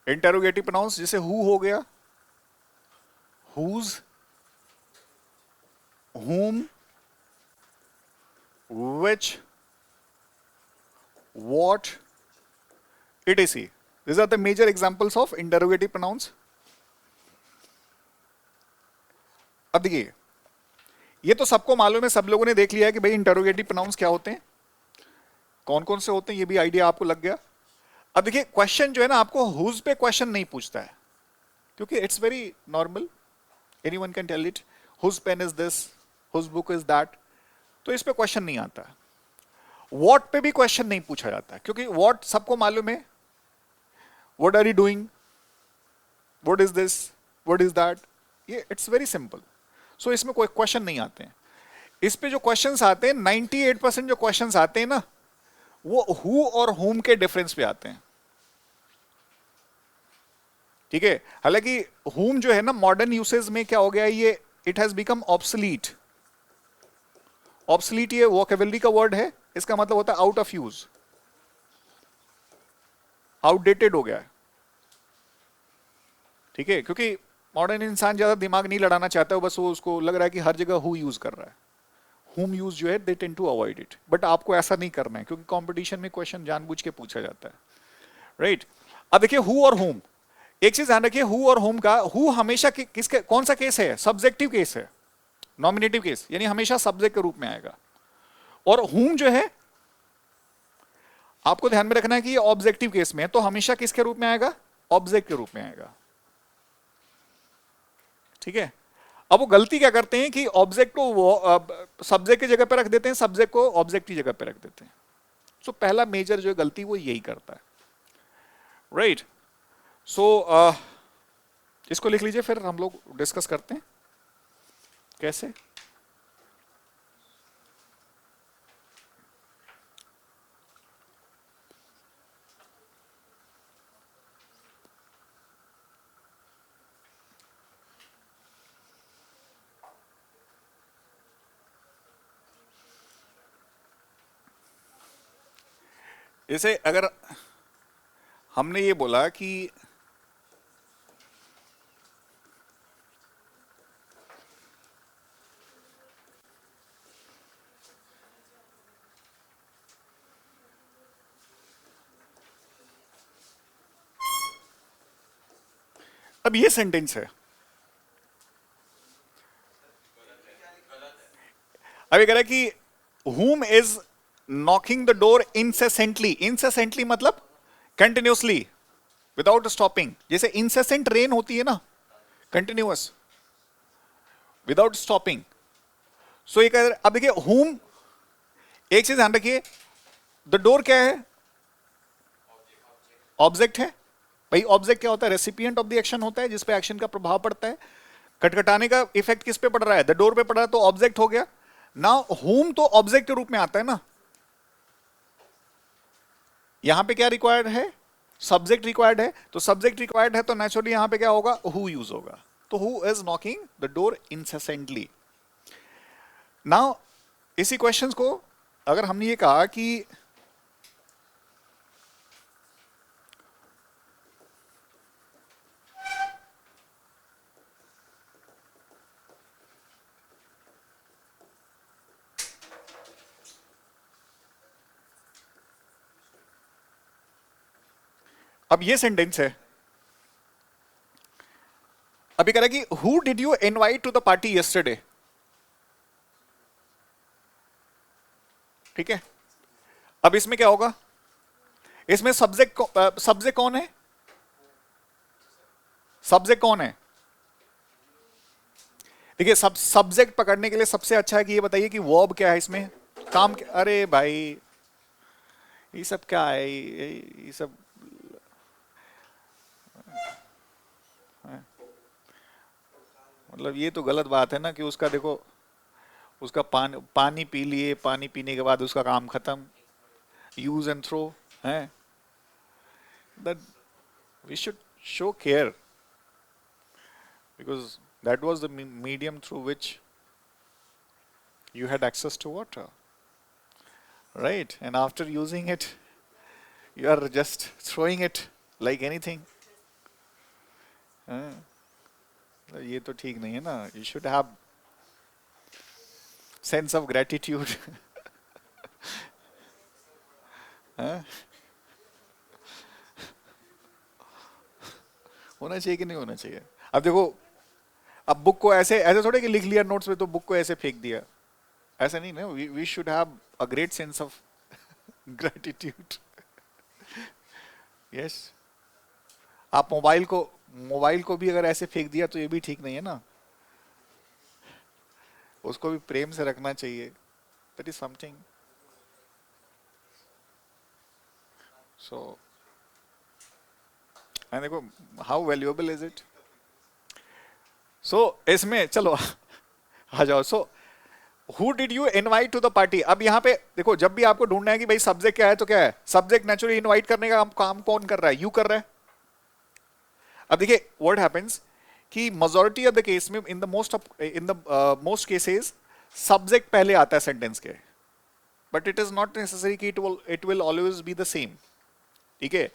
इंटरोगेटिव प्रोनाउंस, जैसे हु हो गया, whose, whom, which, what, etc. These are the major examples of interrogative pronouns. अब देखिए ये तो सबको मालूम है, सब लोगों ने देख लिया है कि भाई इंटरोगेटिव प्रोनाउंस क्या होते हैं, कौन कौन से होते हैं, ये भी आइडिया आपको लग गया। अब देखिए क्वेश्चन जो है ना, आपको हुज पे क्वेश्चन नहीं पूछता है, क्योंकि it's very normal, anyone can tell it, whose pen is this, whose book is that, तो इस पे क्वेश्चन नहीं आता। व्हाट पे भी क्वेश्चन नहीं पूछा जाता, क्योंकि व्हाट सबको मालूम है, what are you doing, what is this, what is that, ये इट्स वेरी सिंपल। सो इसमें कोई क्वेश्चन नहीं आते हैं। इस पे जो क्वेश्चंस आते हैं 98% जो क्वेश्चंस आते हैं ना, वो हु और हुम के डिफरेंस पे आते हैं, ठीक है। हालांकि हुम जो है ना मॉडर्न यूसेज में क्या हो गया है, ये it has become obsolete. Obsolete ये वोकेबलरी का वर्ड है, इसका मतलब होता है आउट ऑफ यूज, आउटडेटेड हो गया है, ठीक है, क्योंकि मॉडर्न इंसान ज्यादा दिमाग नहीं लड़ाना चाहता है, बस वो उसको लग रहा है कि हर जगह हु यूज कर रहा है। हुम यूज जो है they tend to avoid it, but आपको ऐसा नहीं करना है, क्योंकि कंपटीशन में क्वेश्चन जानबूझ के पूछा जाता है, राइट। अब देखिए हु और हुम, एक चीज ध्यान रखिए, हु और हुम का, हु हमेशा किसके, कौन सा केस है, सब्जेक्टिव केस है, नॉमिनेटिव केस, यानी हमेशा सब्जेक्ट के रूप में आएगा। और हुम जो है आपको ध्यान में रखना है कि ये ऑब्जेक्टिव केस में है, तो हमेशा किसके रूप में आएगा, ऑब्जेक्ट के रूप में आएगा, ठीक है। अब वो गलती क्या करते हैं कि ऑब्जेक्ट को वो सब्जेक्ट की जगह पे रख देते हैं, सब्जेक्ट को ऑब्जेक्ट की जगह पे रख देते हैं। सो पहला मेजर जो गलती वो यही करता है, राइट। सो इसको लिख लीजिए, फिर हम लोग डिस्कस करते हैं कैसे। जैसे अगर हमने ये बोला कि अब ये सेंटेंस है, अब ये कह रहा है कि whom is knocking the door incessantly, incessantly मतलब कंटिन्यूसली, विदाउट स्टॉपिंग। जैसे इंसेसेंट रेन होती है ना, कंटिन्यूअस, विदाउट स्टॉपिंग। सो ये कह रहे, अब देखिए whom, एक चीज ध्यान रखिए, द डोर क्या है, ऑब्जेक्ट है। भाई ऑब्जेक्ट क्या होता है, रेसिपिएंट ऑफ द एक्शन होता है, जिसपे एक्शन का प्रभाव पड़ता है। खटखटाने का इफेक्ट किस पे पड़ रहा है, द डोर पे पड़ रहा है, तो ऑब्जेक्ट हो गया ना। होम तो ऑब्जेक्ट के रूप में आता है ना, यहां पे क्या रिक्वायर्ड है, सब्जेक्ट रिक्वायर्ड है, तो सब्जेक्ट रिक्वायर्ड है तो नेचुरली यहां पे क्या होगा, हु यूज होगा। तो who is knocking the door incessantly. Now इसी क्वेश्चंस को अगर हमने ये कहा कि अब ये सेंटेंस है, अभी कह रहा है कि who did you invite to the party yesterday, ठीक है। अब इसमें क्या होगा, इसमें सब्जेक्ट कौन है, सब्जेक्ट कौन है। देखिए सब्जेक्ट पकड़ने के लिए सबसे अच्छा है कि ये बताइए कि वर्ब क्या है इसमें, काम क्या, अरे भाई ये सब क्या है, ये सब मतलब ये तो गलत बात है ना कि उसका देखो, उसका पानी पी लिए, पानी पीने के बाद उसका काम खत्म, यूज एंड थ्रो है। That we should show care because that was the medium through which you had access to water, right? And after using it, you are just throwing it like anything. हाँ, ये तो ठीक नहीं है ना. You should have sense of gratitude. हाँ, होना चाहिए कि नहीं होना चाहिए? अब देखो, अब बुक को ऐसे ऐसे थोड़े कि लिख लिया नोट्स में तो बुक को ऐसे फेंक दिया, ऐसा नहीं ना. We should have a great sense of gratitude. Yes. आप मोबाइल को भी अगर ऐसे फेंक दिया तो ये भी ठीक नहीं है ना. उसको भी प्रेम से रखना चाहिए. That is something. So and देखो how valuable is it. So इसमें चलो आ जाओ. So who did you invite to the party. अब यहाँ पे देखो, जब भी आपको ढूंढना है कि भाई सब्जेक्ट क्या है तो क्या है, सब्जेक्ट नेचुरली इनवाइट करने का काम कौन कर रहा है? यू कर रहा है. अब देखिए व्हाट हैपेंस कि मेजॉरिटी ऑफ द केस में in the most cases subject पहले आता है सेंटेंस के, but it is not necessary कि it will always be the same. ठीक है.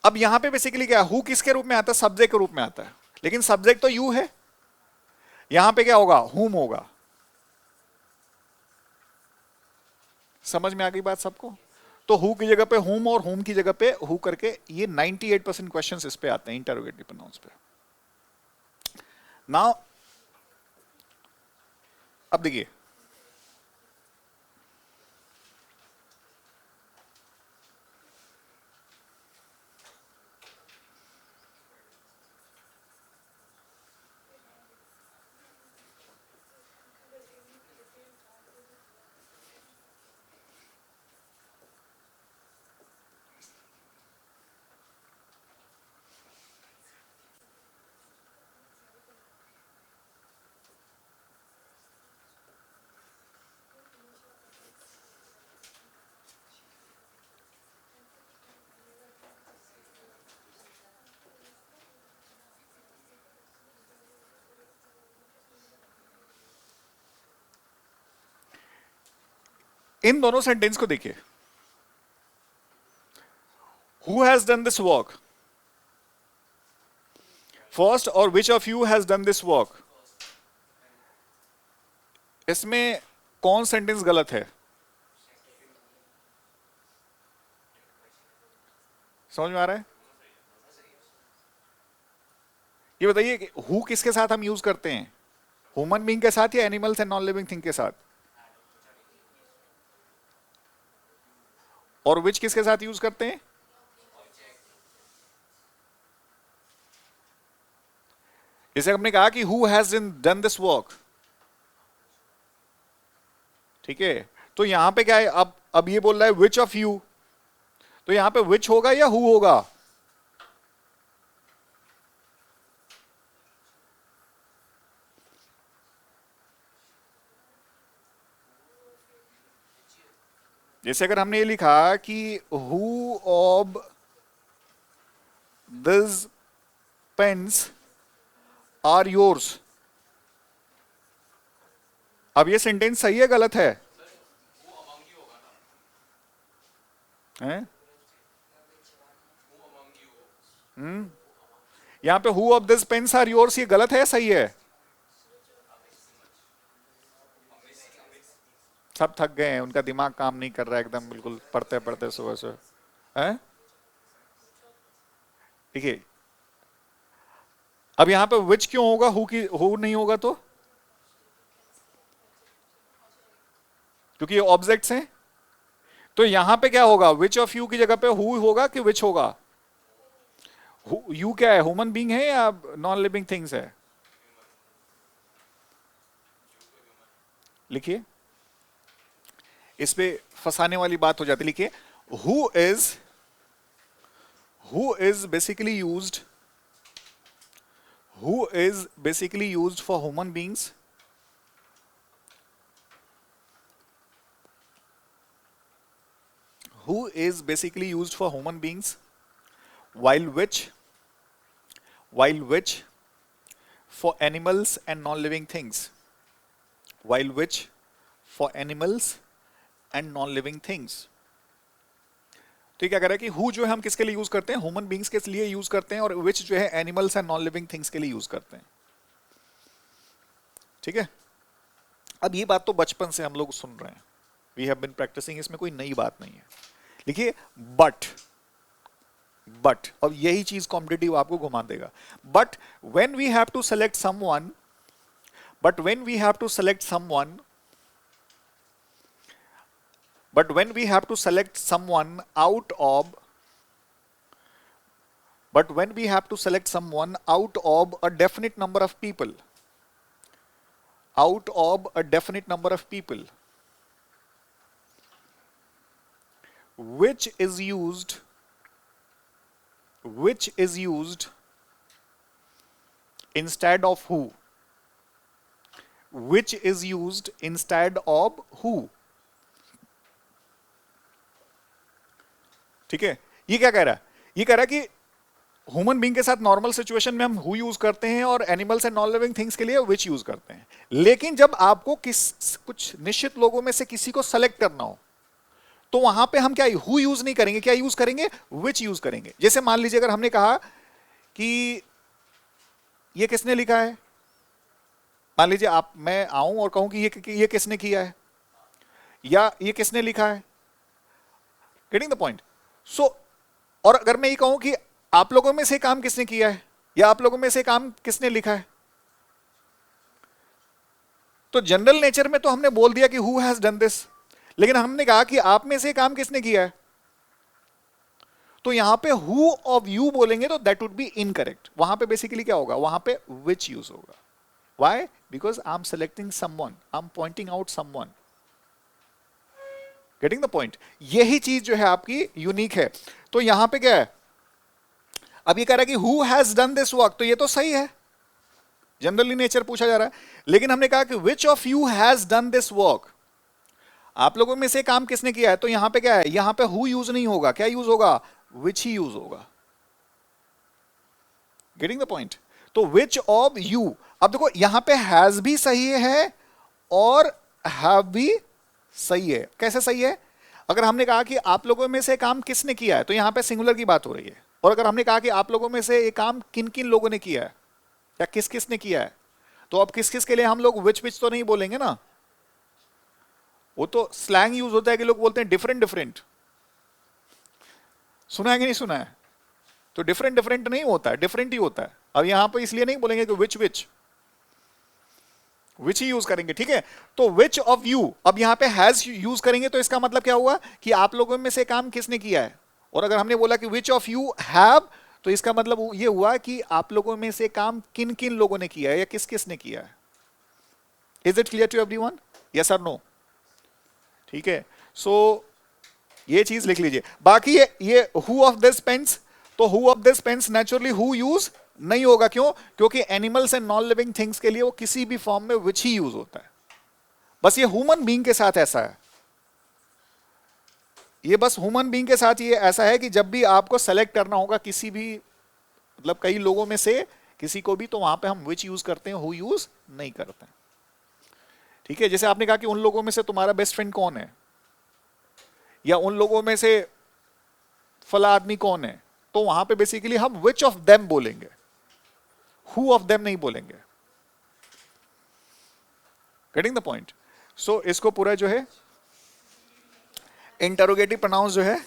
अब यहां पे बेसिकली क्या, हु किसके रूप में आता है? सब्जेक्ट के रूप में आता है, लेकिन सब्जेक्ट तो यू है. यहां पे क्या होगा? हुम होगा. समझ में आ गई बात सबको? तो हु की जगह पे हुम और हुम की जगह पे हु करके ये 98% क्वेश्चंस इस पे आते हैं इंटरोगेटिव प्रोनाउंस पे. नाउ अब देखिए, इन दोनों सेंटेंस को देखिए. Who has done this work first और which of you has done this work. इसमें कौन सेंटेंस गलत है? समझ में आ रहा है? ये बताइए कि हु किसके साथ हम यूज करते हैं? ह्यूमन बीइंग के साथ या animals and non living things के साथ? और विच किसके साथ यूज करते हैं? जैसे हमने कहा कि who has done this work. ठीक है. तो यहां पे क्या है? अब ये बोल रहा है विच ऑफ यू, तो यहां पे विच होगा या हु होगा? जैसे अगर हमने ये लिखा कि who of this pens are yours. अब ये सेंटेंस सही है गलत है? हैं? यहां पे who of this pens are yours, ये गलत है या सही है? सब थक गए हैं, उनका दिमाग काम नहीं कर रहा है एकदम बिल्कुल पढ़ते पढ़ते सुबह से. हैं? देखिए अब यहां पे विच क्यों होगा, हु नहीं होगा तो? क्योंकि ये ऑब्जेक्ट्स हैं. तो यहां पे क्या होगा? विच ऑफ यू की जगह पे हु होगा कि विच होगा? यू क्या है? ह्यूमन बीइंग है या नॉन लिविंग थिंग्स है? लिखिए, इस पे फंसाने वाली बात हो जाती. लिखिए who is basically used who is basically used for human beings, who is basically used for human beings, while which for animals and non-living things, while which for animals and non-living things. तो ये क्या कह रहा है कि हु जो है हम किसके लिए यूज करते हैं, ह्यूमन बींग्स के लिए यूज करते हैं, और विच जो है animals and non living things के लिए यूज करते हैं. ठीक है. अब ये बात तो बचपन से हम लोग सुन रहे हैं, वी हैव बीन प्रैक्टिसिंग, इसमें कोई नई बात नहीं है. लिखिए बट अब यही चीज कॉम्पिटिटिव आपको घुमा देगा. But when we have to select someone, but when we have to select someone but when we have to select someone out of but when we have to select someone out of a definite number of people, out of a definite number of people, which is used instead of who, which is used instead of who. ठीक है. ये क्या कह रहा है, ये कह रहा है कि ह्यूमन बीइंग के साथ नॉर्मल सिचुएशन में हम हु यूज करते हैं और animals and non living things के लिए विच यूज करते हैं. लेकिन जब आपको कुछ निश्चित लोगों में से किसी को सेलेक्ट करना हो, तो वहां पे हम क्या हु यूज नहीं करेंगे, क्या यूज करेंगे, विच यूज करेंगे. जैसे मान लीजिए अगर हमने कहा कि ये किसने लिखा है, मान लीजिए मैं आऊं और कहूं कि ये किसने किया है, या ये किसने लिखा है. Getting the point. सो और अगर मैं ये कहूं कि आप लोगों में से काम किसने किया है, या आप लोगों में से काम किसने लिखा है, तो जनरल नेचर में तो हमने बोल दिया कि हु हैज डन दिस. लेकिन हमने कहा कि आप में से काम किसने किया है, तो यहां पे हु ऑफ यू बोलेंगे तो दैट वुड बी इनकरेक्ट. वहां पे बेसिकली क्या होगा, वहां पे विच यूज होगा. Why? Because I'm selecting someone. I'm pointing out someone. Getting the point? यही चीज जो है आपकी यूनिक है. तो यहां पे क्या है, अब ये कह रहा है कि who has done this work, तो ये तो सही है, जनरली नेचर पूछा जा रहा है. लेकिन हमने कहा कि which of you has done this work, आप लोगों में से काम किसने किया है. तो यहां पे क्या है, यहां पे who यूज नहीं होगा, क्या यूज होगा, which ही यूज होगा. Getting the point? तो which of you, अब देखो यहां पे हैज भी सही है और हैव भी सही है. कैसे सही है, अगर हमने कहा कि आप लोगों में से काम किसने किया है, तो यहां पे सिंगुलर की बात हो रही है. और अगर हमने कहा कि आप लोगों में से ये काम किन किन लोगों ने किया है, या किस किस ने किया है, तो अब किस किस के लिए हम लोग विच तो नहीं बोलेंगे ना. वो तो स्लैंग यूज होता है कि लोग बोलते हैं डिफरेंट डिफरेंट. सुना है कि नहीं सुना है, तो डिफरेंट डिफरेंट नहीं होता है, डिफरेंट ही होता है. अब यहां पर इसलिए नहीं बोलेंगे कि विच ही यूज करेंगे. ठीक है. तो विच ऑफ यू, अब यहां पे हैज यूज करेंगे तो इसका मतलब क्या हुआ कि आप लोगों में से काम किसने किया है. और अगर हमने बोला कि विच ऑफ यू हैव, तो इसका मतलब ये हुआ कि आप लोगों में से काम किन किन लोगों ने किया है, या किस किस ने किया है. Is it clear to everyone, yes और नो. ठीक है. सो ये चीज लिख लीजिए. बाकी ये हु ऑफ दिस पेन्स, तो who of this pens naturally who use नहीं होगा. क्यों, क्योंकि animals and non living things के लिए वो किसी भी फॉर्म में विच ही यूज होता है. बस ये ह्यूमन बीइंग के साथ ऐसा है, ये बस ह्यूमन बीइंग के साथ ये ऐसा है कि जब भी आपको सेलेक्ट करना होगा किसी भी, मतलब कई लोगों में से किसी को भी, तो वहां पे हम विच यूज करते हैं, हु यूज नहीं करते हैं. ठीक है. जैसे आपने कहा कि उन लोगों में से तुम्हारा बेस्ट फ्रेंड कौन है, या उन लोगों में से फला आदमी कौन है, तो वहां पे बेसिकली हम विच ऑफ देम बोलेंगे, हु ऑफ देम नहीं बोलेंगे. Getting the point. सो इसको पूरा जो है इंटरोगेटिव प्रोनाउंस जो है,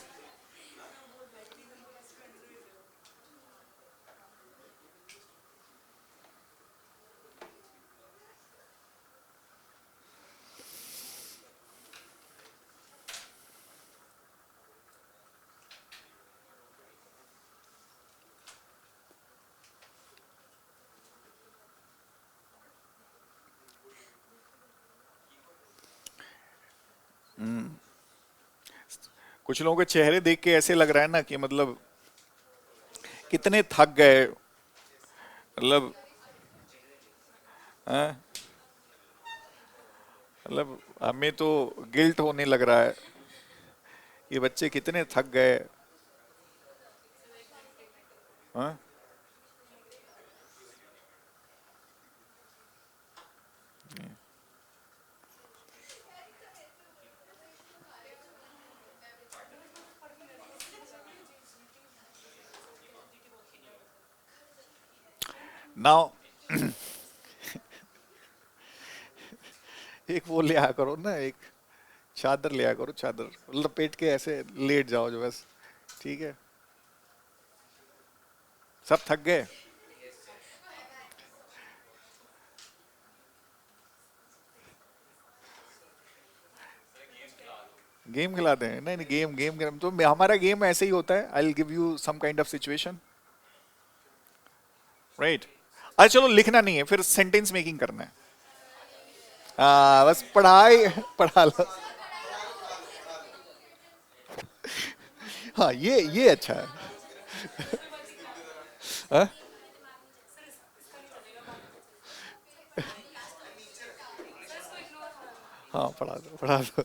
कुछ लोगों के चेहरे देख के ऐसे लग रहा है ना कि मतलब कितने थक गए, मतलब हाँ? मतलब हमें तो गिल्ट होने लग रहा है, ये बच्चे कितने थक गए। हाँ? नाउ एक वो ले आया करो ना, एक चादर ले आया करो, चादर लपेट के ऐसे लेट जाओ जो बस। ठीक है, सब थक गए। गेम खिलाते हैं? नहीं नहीं, गेम गेम गेम तो हमारा गेम ऐसे ही होता है। I will give you some kind of situation, right? अच्छा चलो, लिखना नहीं है, फिर सेंटेंस मेकिंग करना है। बस पढ़ाई पढ़ा लो। हाँ, ये अच्छा है। हाँ? हाँ, पढ़ा दो पढ़ा दो।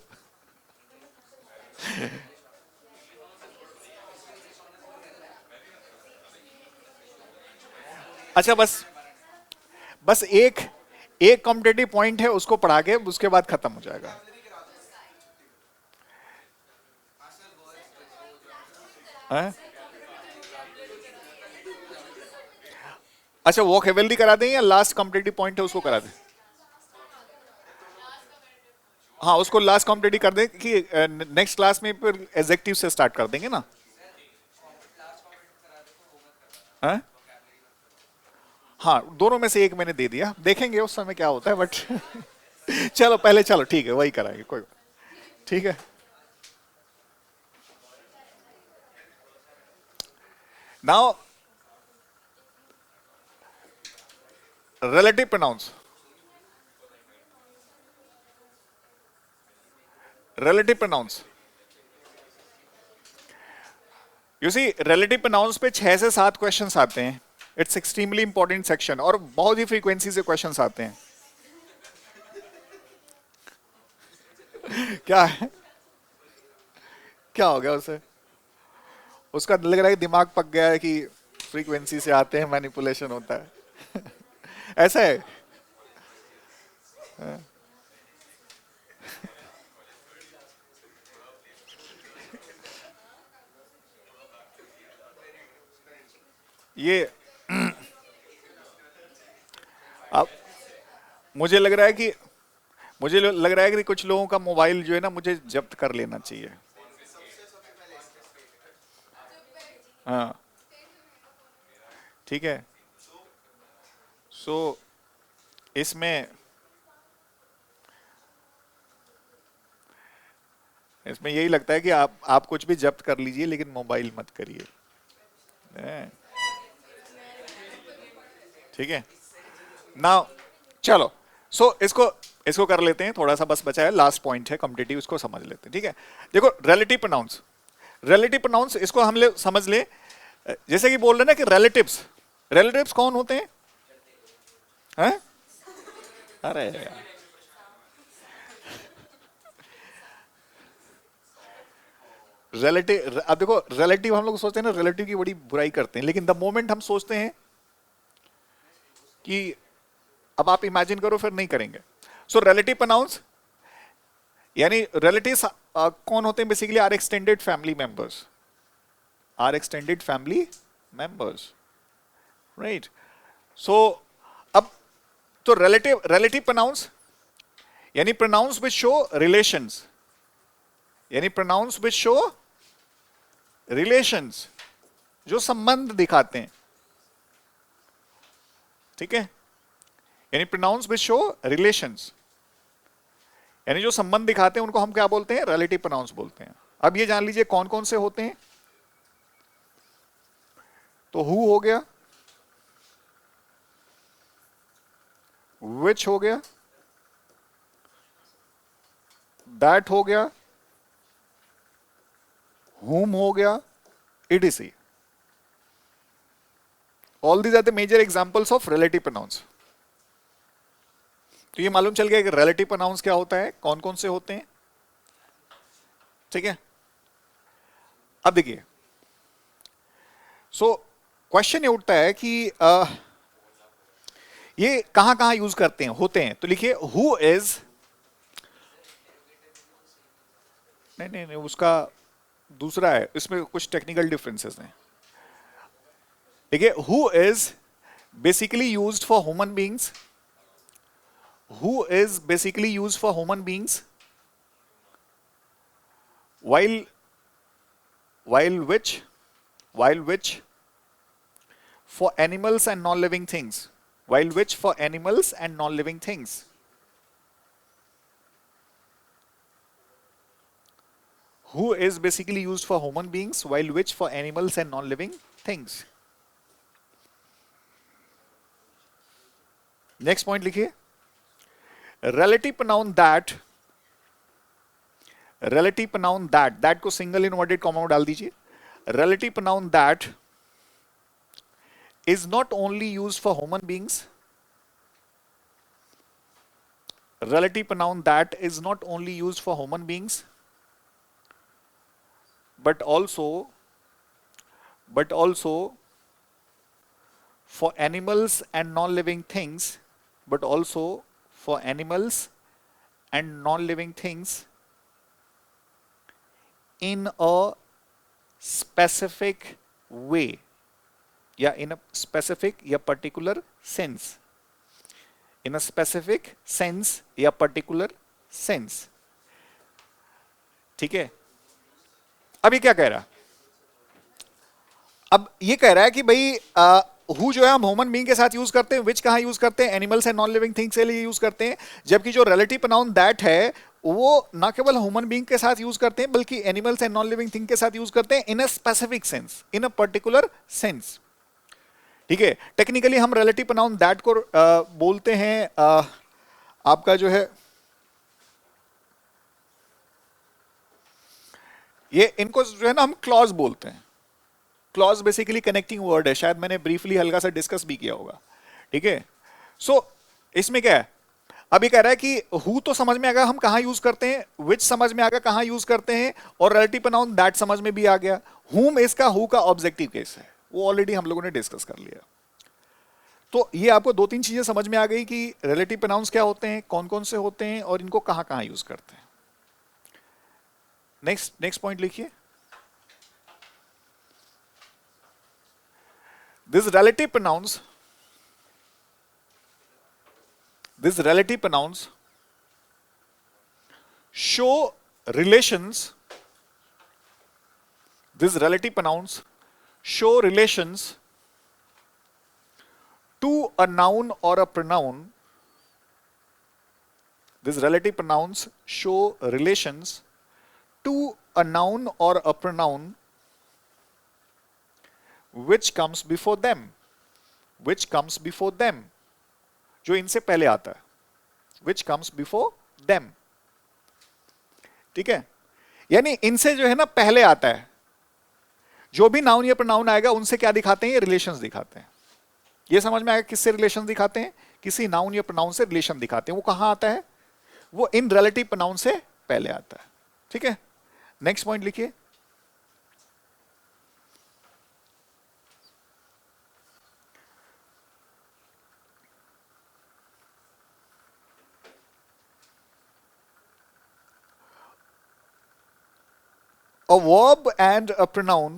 अच्छा, बस बस एक एक कॉम्पिटेटिव पॉइंट है, उसको पढ़ा के उसके बाद खत्म हो जाएगा। हाँ? अच्छा, वॉकेबलरी करा दें या लास्ट कॉम्पिटेटिव पॉइंट है उसको करा दें? हाँ, उसको लास्ट कॉम्पिटेटिव कर दें कि नेक्स्ट क्लास में फिर एडजेक्टिव से स्टार्ट कर देंगे ना। हाँ? हाँ, दोनों में से एक मैंने दे दिया, देखेंगे उस समय क्या होता है, बट चलो पहले, चलो ठीक है, वही कराएंगे, कोई बात। ठीक है। Now relative pronouns, relative pronouns, you see relative pronouns पे 6 से 7 क्वेश्चंस आते हैं। इट्स एक्सट्रीमली इंपॉर्टेंट सेक्शन, और बहुत ही फ्रीक्वेंसी से क्वेश्चंस आते हैं। क्या है? क्या हो गया उसे? उसका लग रहा है कि दिमाग पक गया है कि फ्रीक्वेंसी से आते हैं, मैनिपुलेशन होता है। ऐसा है। ये अब मुझे लग रहा है कि मुझे लग रहा है कि कुछ लोगों का मोबाइल जो है ना, मुझे जब्त कर लेना चाहिए। हाँ, ठीक है। सो इसमें इसमें यही लगता है कि आप कुछ भी जब्त कर लीजिए, लेकिन मोबाइल मत करिए। हैं? ठीक है ना? चलो, इसको इसको कर लेते हैं, थोड़ा सा बस बचा है, लास्ट पॉइंट है कॉम्पिटिटिव, इसको समझ लेते हैं। ठीक है, देखो रिलेटिव प्रोनाउंस, रिलेटिव प्रोनाउंस इसको हम समझ ले। जैसे कि बोल रहे ना कि रिलेटिव्स, रिलेटिव्स कौन होते हैं? हैं? अरे रिलेटिव, अब देखो रिलेटिव हम लोग सोचते हैं ना, रिलेटिव की बड़ी बुराई करते हैं, लेकिन द मोमेंट हम सोचते हैं कि, अब आप इमेजिन करो, फिर नहीं करेंगे। सो रिलेटिव प्रोनाउंस यानी रिलेटिव्स कौन होते हैं? Basically are extended family members, are extended family members, right? So अब तो रिलेटिव रिलेटिव प्रोनाउंस यानी प्रोनाउंस विच शो रिलेशंस, यानी प्रोनाउंस विच शो रिलेशंस, जो संबंध दिखाते हैं। ठीक है, यानी प्रोनाउंस विच शो रिलेशंस, यानी जो संबंध दिखाते हैं, उनको हम क्या बोलते हैं? रिलेटिव प्रोनाउंस बोलते हैं। अब ये जान लीजिए कौन कौन से होते हैं। तो हु हो गया, विच हो गया, दैट हो गया, whom हो गया, etc. All these are the major examples of relative pronouns. तो ये मालूम चल गया कि रिलेटिव प्रोनाउंस क्या होता है, कौन कौन से होते हैं। ठीक है, अब देखिए, सो क्वेश्चन ये उठता है कि ये कहां कहां यूज करते हैं, होते हैं। तो लिखिए हु इज, नहीं नहीं नहीं, उसका दूसरा है, इसमें कुछ टेक्निकल डिफरेंसेस हैं। देखिए who is basically used for human beings, who is basically used for human beings, while which for animals and non-living things, while which for animals and non-living things, who is basically used for human beings, while which for animals and non-living things. Next point लिखिए, relative pronoun that, relative pronoun that को सिंगल इनवर्टेड कॉमा में डाल दीजिए। relative pronoun that is not only used for human beings, relative pronoun that is not only used for human beings but also for animals and non-living things, but also for animals and non-living things in a specific way, या in a specific या particular sense, in a specific sense या particular sense। ठीक है, अब ये क्या कह रहा है, अब ये कह रहा है कि भाई हु जो है हम ह्यूमन बीइंग के साथ यूज करते हैं, विच कहां यूज करते हैं, animals and non living things के लिए यूज करते हैं, जबकि जो रिलेटिव प्रोनाउन दैट है वो ना केवल ह्यूमन बीइंग के साथ यूज करते हैं बल्कि animals and non living things के साथ यूज करते हैं in a specific sense, in a particular sense. ठीक है, टेक्निकली हम रिलेटिव प्रोनाउन दैट को बोलते हैं आपका जो है ये, इनको जो है ना हम क्लॉज बोलते हैं। क्लॉज बेसिकली कनेक्टिंग वर्ड है, शायद मैंने ब्रीफली हल्का सा डिस्कस भी किया होगा। ठीक है, सो इसमें क्या है, अभी कह रहा है कि हु तो समझ में आ गया हम कहां यूज करते हैं, विच समझ में आ गया कहां यूज करते हैं, और रिलेटिव प्रोनाउन दैट समझ में भी आ गया। हुम इसका हु का ऑब्जेक्टिव केस है, वो ऑलरेडी हम लोगों ने डिस्कस कर लिया। तो ये आपको दो तीन चीजें समझ में आ गई कि रिलेटिव प्रोनाउंस क्या होते हैं, कौन कौन से होते हैं और इनको कहां कहां यूज करते हैं। नेक्स्ट पॉइंट लिखिए, This relative pronouns show relations. These relative pronouns show relations to a noun or a pronoun. These relative pronouns show relations to a noun or a pronoun which comes before them, जो इनसे पहले आता है, which comes before them। ठीक है, यानी इनसे जो है ना पहले आता है, जो भी नाउन या प्रोनाउन आएगा उनसे क्या दिखाते हैं, ये रिलेशंस दिखाते हैं। ये समझ में आएगा किससे रिलेशन दिखाते हैं, किसी नाउन या प्रोनाउन से रिलेशन दिखाते हैं। वो कहां आता है, वो इन रिलेटिव प्रोनाउन से पहले आता है। ठीक है, नेक्स्ट पॉइंट लिखिए, a verb and a pronoun,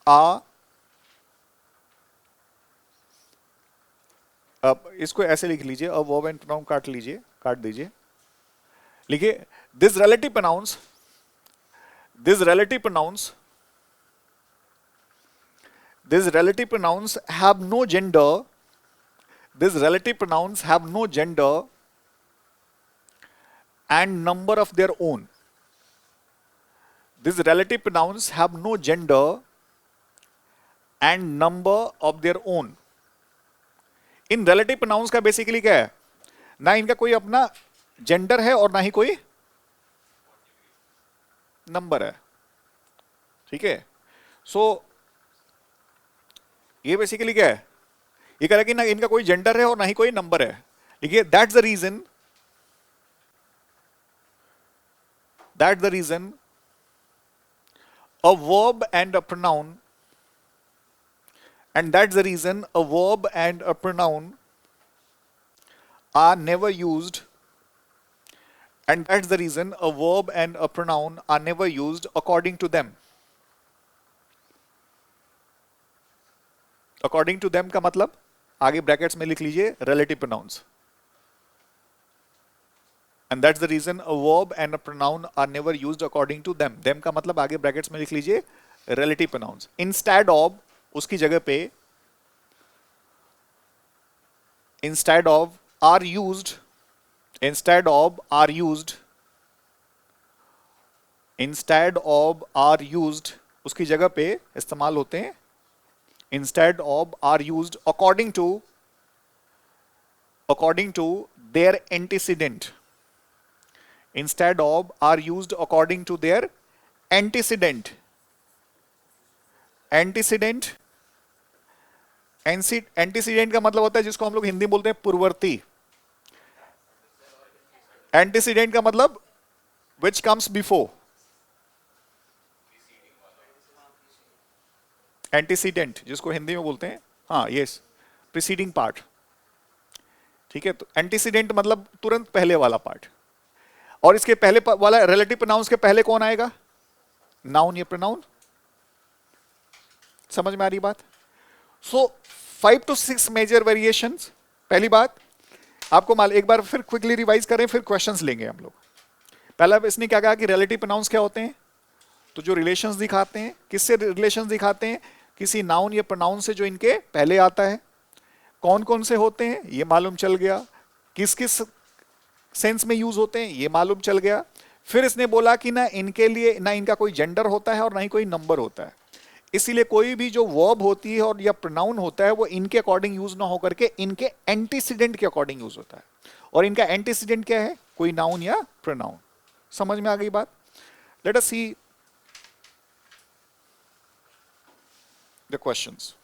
are, अब इसको ऐसे लिख लीजिए, a verb and pronoun काट दीजिए, लिखिए this relative pronouns have no gender, these relative pronouns have no gender and number of their own. These relative pronouns have no gender and number of their own. In relative pronouns का बेसिकली क्या है, ना इनका कोई अपना जेंडर है और ना ही कोई नंबर है। ठीक है, सो ये बेसिकली क्या है, ये कह रहा है कि ना इनका कोई जेंडर है और ना ही कोई नंबर है. देखिए that's the reason a verb and a pronoun, and that's the reason a verb and a pronoun are never used, and that's the reason a verb and a pronoun are never used according to them. According to them का मतलब आगे ब्रैकेट्स में लिख लीजिए relative pronouns, and that's the reason a verb and a pronoun are never used according to them. Them का मतलब आगे ब्रैकेट्स में लिख लीजिए relative pronouns. Instead of, उसकी जगह पे instead of are used, instead of are used, instead of are used, उसकी जगह पे इस्तेमाल होते हैं instead of are used according to their antecedent. Instead of are used according to their antecedent. Antecedent का मतलब होता है जिसको हम लोग हिंदी में बोलते हैं पूर्ववर्ती. Antecedent का मतलब which comes before. Antecedent जिसको हिंदी में बोलते हैं, हाँ यस, प्रीसीडिंग पार्ट. ठीक है, तो एंटीसीडेंट मतलब तुरंत पहले वाला पार्ट. और इसके पहले वाला रिलेटिव प्रोनाउंस के पहले कौन आएगा? नाउन या प्रोनाउन. समझ में आ रही बात? सो 5 to 6 मेजर वेरिएशंस. पहली बात आपको एक बार फिर क्विकली रिवाइज करें, फिर क्वेश्चंस लेंगे हम लोग. पहला इसने क्या कहा कि रिलेटिव प्रोनाउंस क्या होते हैं? तो जो रिलेशंस दिखाते हैं, किससे रिलेशंस दिखाते हैं? किसी नाउन या प्रोनाउन से जो इनके पहले आता है. कौन कौन से होते हैं ये मालूम चल गया. किस किस सेंस में यूज होते हैं ये मालूम चल गया. फिर इसने बोला कि ना इनके लिए ना इनका कोई जेंडर होता है और ना ही कोई नंबर होता है. इसीलिए कोई भी जो वर्ब होती है और या प्रोनाउन होता है वो इनके अकॉर्डिंग यूज ना होकर के इनके एंटीसीडेंट के अकॉर्डिंग यूज होता है. और इनका एंटीसीडेंट क्या है? कोई नाउन या प्रोनाउन. समझ में आ गई बात? Let us see the questions.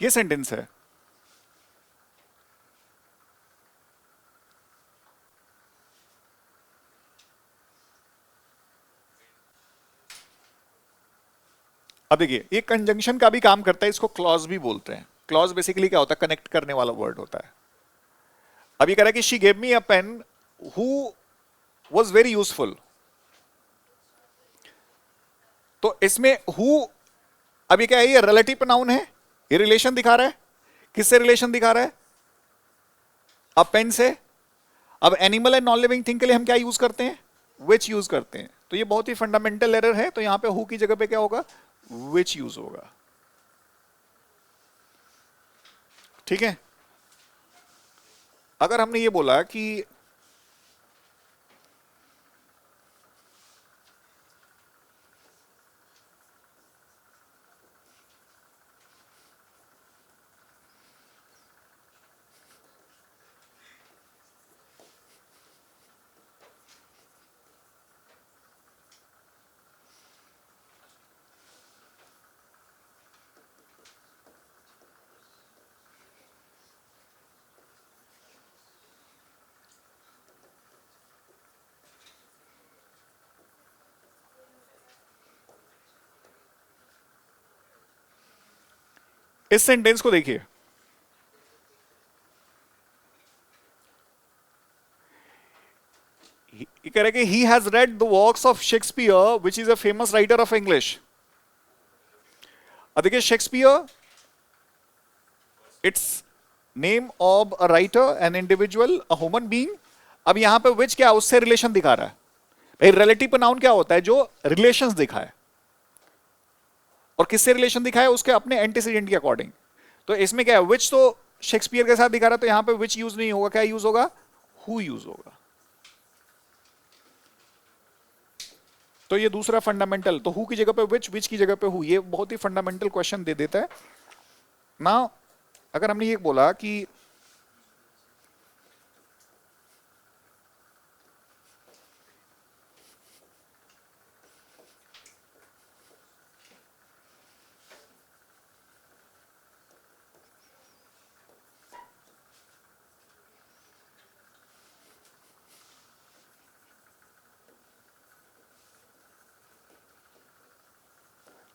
ये सेंटेंस है. अब देखिए ये कंजंक्शन का भी काम करता है, इसको क्लॉज भी बोलते हैं. क्लॉज बेसिकली क्या होता है? कनेक्ट करने वाला वर्ड होता है. अभी कह रहा है कि she gave me a pen who was very useful. तो इसमें हु अभी क्या है? ये रिलेटिव प्रोनाउन है. ये रिलेशन दिखा रहा है. किससे रिलेशन दिखा रहा है? अब पेन से. अब animal and non living things के लिए हम क्या यूज करते हैं? विच यूज करते हैं. तो ये बहुत ही फंडामेंटल एरर है. तो यहां पे हु की जगह पे क्या होगा? विच यूज होगा. ठीक है. अगर हमने ये बोला कि इस सेंटेंस को देखिए. ये कह रहा है कि he has read the works of Shakespeare which is a famous writer of English. अब देखिए Shakespeare, it's name of a writer, an individual, a human being. अब यहां पे विच क्या उससे रिलेशन दिखा रहा है। भाई रिलेटिव प्रोनाउन क्या होता है, जो रिलेशंस दिखाए, और किससे रिलेशन दिखाए, उसके अपने एंटीसीडेंट के अकॉर्डिंग। तो इसमें क्या है, विच तो शेक्सपियर के साथ दिखा रहा है, तो यहां पे विच यूज नहीं होगा, क्या यूज होगा, हु यूज होगा। तो ये दूसरा फंडामेंटल, तो हु की जगह पे विच की जगह पे हु, ये बहुत ही फंडामेंटल क्वेश्चन दे देता है ना। अगर हमने ये बोला कि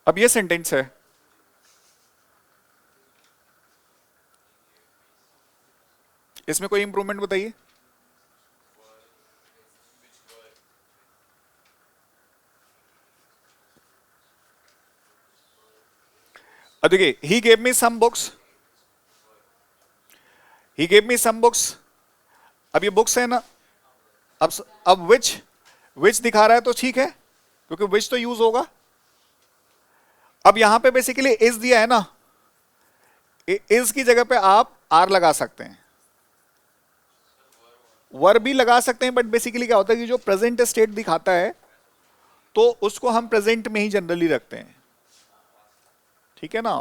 अब ये सेंटेंस है, इसमें कोई इंप्रूवमेंट बताइए। अब देखिए, he gave me some books, he gave me some books. अब ये बुक्स है ना, अब विच, विच दिखा रहा है तो ठीक है, क्योंकि विच तो यूज होगा। अब यहां पे बेसिकली इज दिया है ना, इज की जगह पे आप आर लगा सकते हैं, वर भी लगा सकते हैं, बट बेसिकली क्या होता है कि जो प्रेजेंट स्टेट दिखाता है तो उसको हम प्रेजेंट में ही जनरली रखते हैं, ठीक है ना।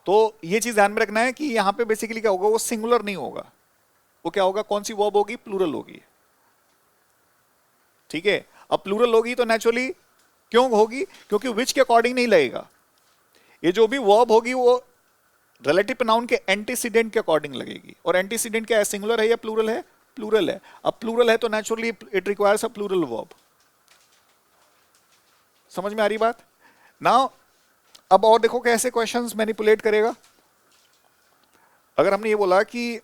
तो ये चीज ध्यान में रखना है कि यहां पे बेसिकली क्या होगा, वो सिंगुलर नहीं होगा, वो क्या होगा, कौन सी वर्ब होगी, प्लूरल होगी, ठीक है। अब प्लूरल होगी तो नेचुरली क्यों होगी, क्योंकि विच के अकॉर्डिंग नहीं लगेगा, ये जो भी वर्ब होगी वो रिलेटिव प्रोनाउन के एंटीसीडेंट के अकॉर्डिंग लगेगी, और एंटीसीडेंट क्या है, सिंगुलर है या प्लूरल है, प्लूरल है। अब प्लूरल है तो naturally it requires a plural verb. समझ में आ रही बात ना। अब और देखो कैसे क्वेश्चंस मैनिपुलेट करेगा। अगर हमने ये बोला कि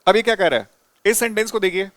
अब ये क्या कह रहा है, इस सेंटेंस को देखिए,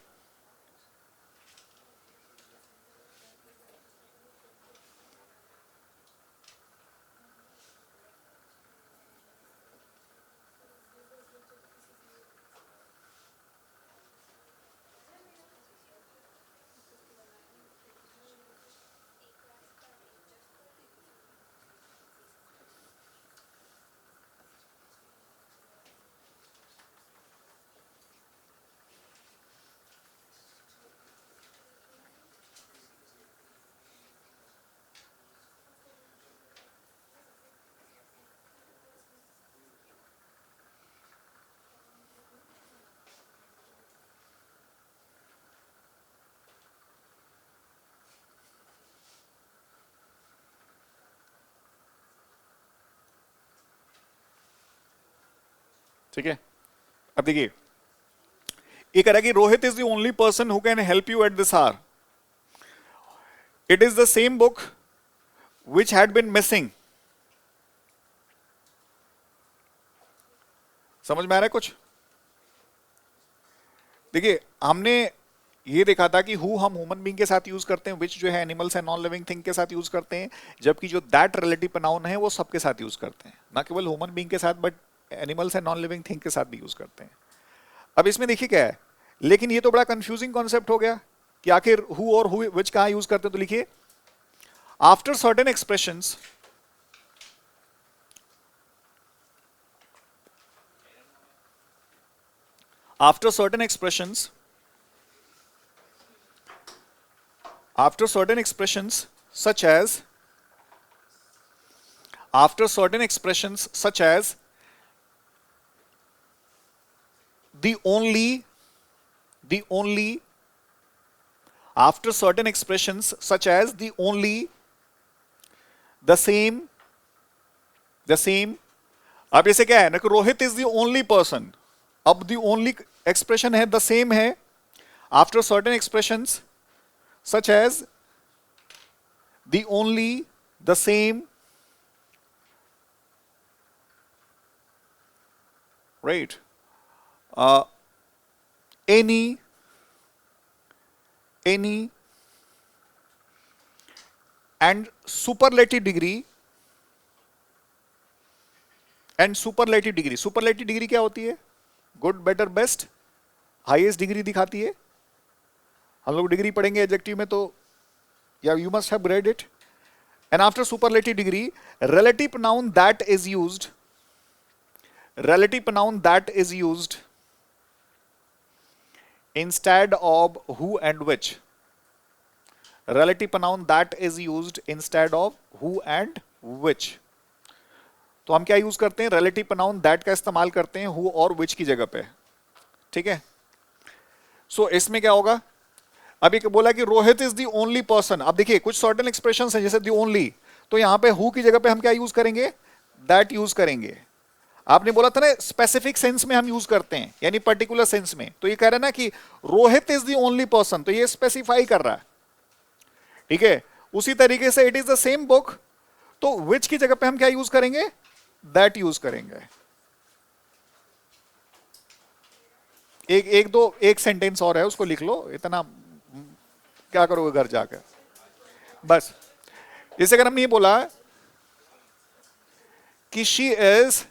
ठीक है। अब देखिए, ये कह रहा है कि Rohit is the only person who can help you at this hour, it is the same book which had been missing. समझ में आ रहा है कुछ। देखिए, हमने ये देखा था कि हु हम ह्यूमन बीइंग के साथ यूज करते हैं, विच जो है animals and non living things के साथ यूज करते हैं, जबकि जो दैट रिलेटिव प्रोनाउन है वो सबके साथ यूज करते हैं, ना केवल ह्यूमन बीइंग के साथ but animals and non living things के साथ भी यूज करते हैं। अब इसमें देखिए क्या है, लेकिन ये तो बड़ा कंफ्यूजिंग कॉन्सेप्ट हो गया कि आखिर हु और हु विच कहां यूज करते हैं। तो लिखिए, after certain expressions, after certain expressions, after certain expressions such as, after certain expressions such as the only, after certain expressions such as the only, the same. अब जैसे क्या है ना कि Rohit is the only person, अब द ओनली एक्सप्रेशन है द सेम है after certain expressions such as the only, the same, right, any, and superlative degree. Superlative degree क्या होती है? Good, better, best, highest degree दिखाती है. हम लोग डिग्री पढ़ेंगे एडजेक्टिव में तो, या you must have read it. And after superlative degree, relative pronoun that is used instead of who and which. Relative pronoun that is used instead of who and which. तो हम क्या यूज करते हैं? रिलेटिव प्रोनाउन दैट का इस्तेमाल करते हैं हु और विच की जगह पे. ठीक है. सो इसमें क्या होगा? अभी बोला कि Rohit is the only person. अब देखिए कुछ सर्टेन एक्सप्रेशंस हैं जैसे द ओनली, तो यहां पे हु की जगह पे हम क्या यूज करेंगे? दैट यूज करेंगे. आपने बोला था ना स्पेसिफिक सेंस में हम यूज करते हैं, यानी पर्टिकुलर सेंस में. तो ये कह रहा है ना कि Rohit is the only person, तो ये स्पेसिफाई कर रहा है. ठीक है. उसी तरीके से it is the same book, तो विच की जगह पे हम क्या यूज करेंगे? दैट यूज करेंगे. एक सेंटेंस और है, उसको लिख लो. इतना क्या करोगे घर जाकर? बस जैसे अगर हमने ये बोला कि शी इज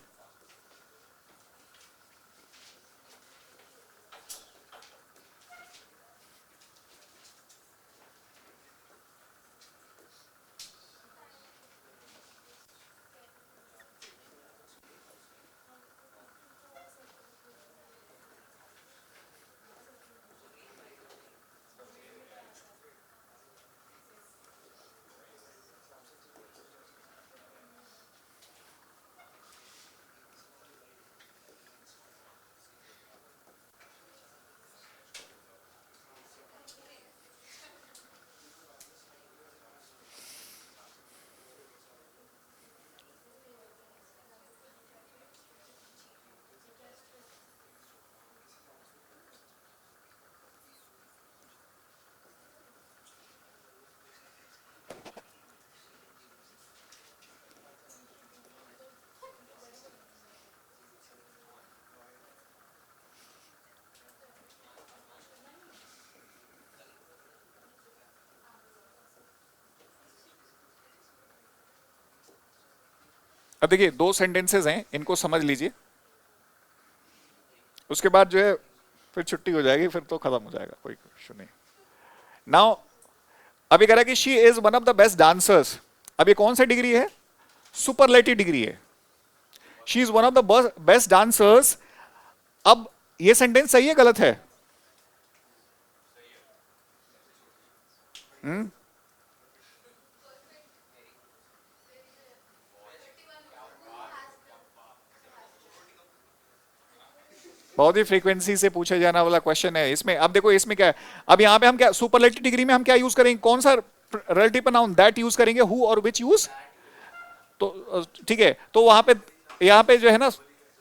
अब देखिए दो सेंटेंसेस हैं, इनको समझ लीजिए. उसके बाद जो है फिर छुट्टी हो जाएगी, फिर तो खत्म हो जाएगा, कोई इशू नहीं. नाउ अभी कह रहा है कि she is one of the best dancers. अब ये कौन सी डिग्री है? सुपरलेटिव डिग्री है. She is one of the best dancers. अब ये सेंटेंस सही है गलत है? बहुत ही फ्रीक्वेंसी से पूछा जाने वाला क्वेश्चन है इसमें. अब देखो इसमें क्या है, अब यहाँ पे हम क्या सुपरलेटिव डिग्री में हम क्या यूज करेंगे? कौन सा रिलेटिव प्रोनाउन? दैट यूज करेंगे. हु और विच यूज? तो ठीक है, तो वहां पे यहाँ पे जो है ना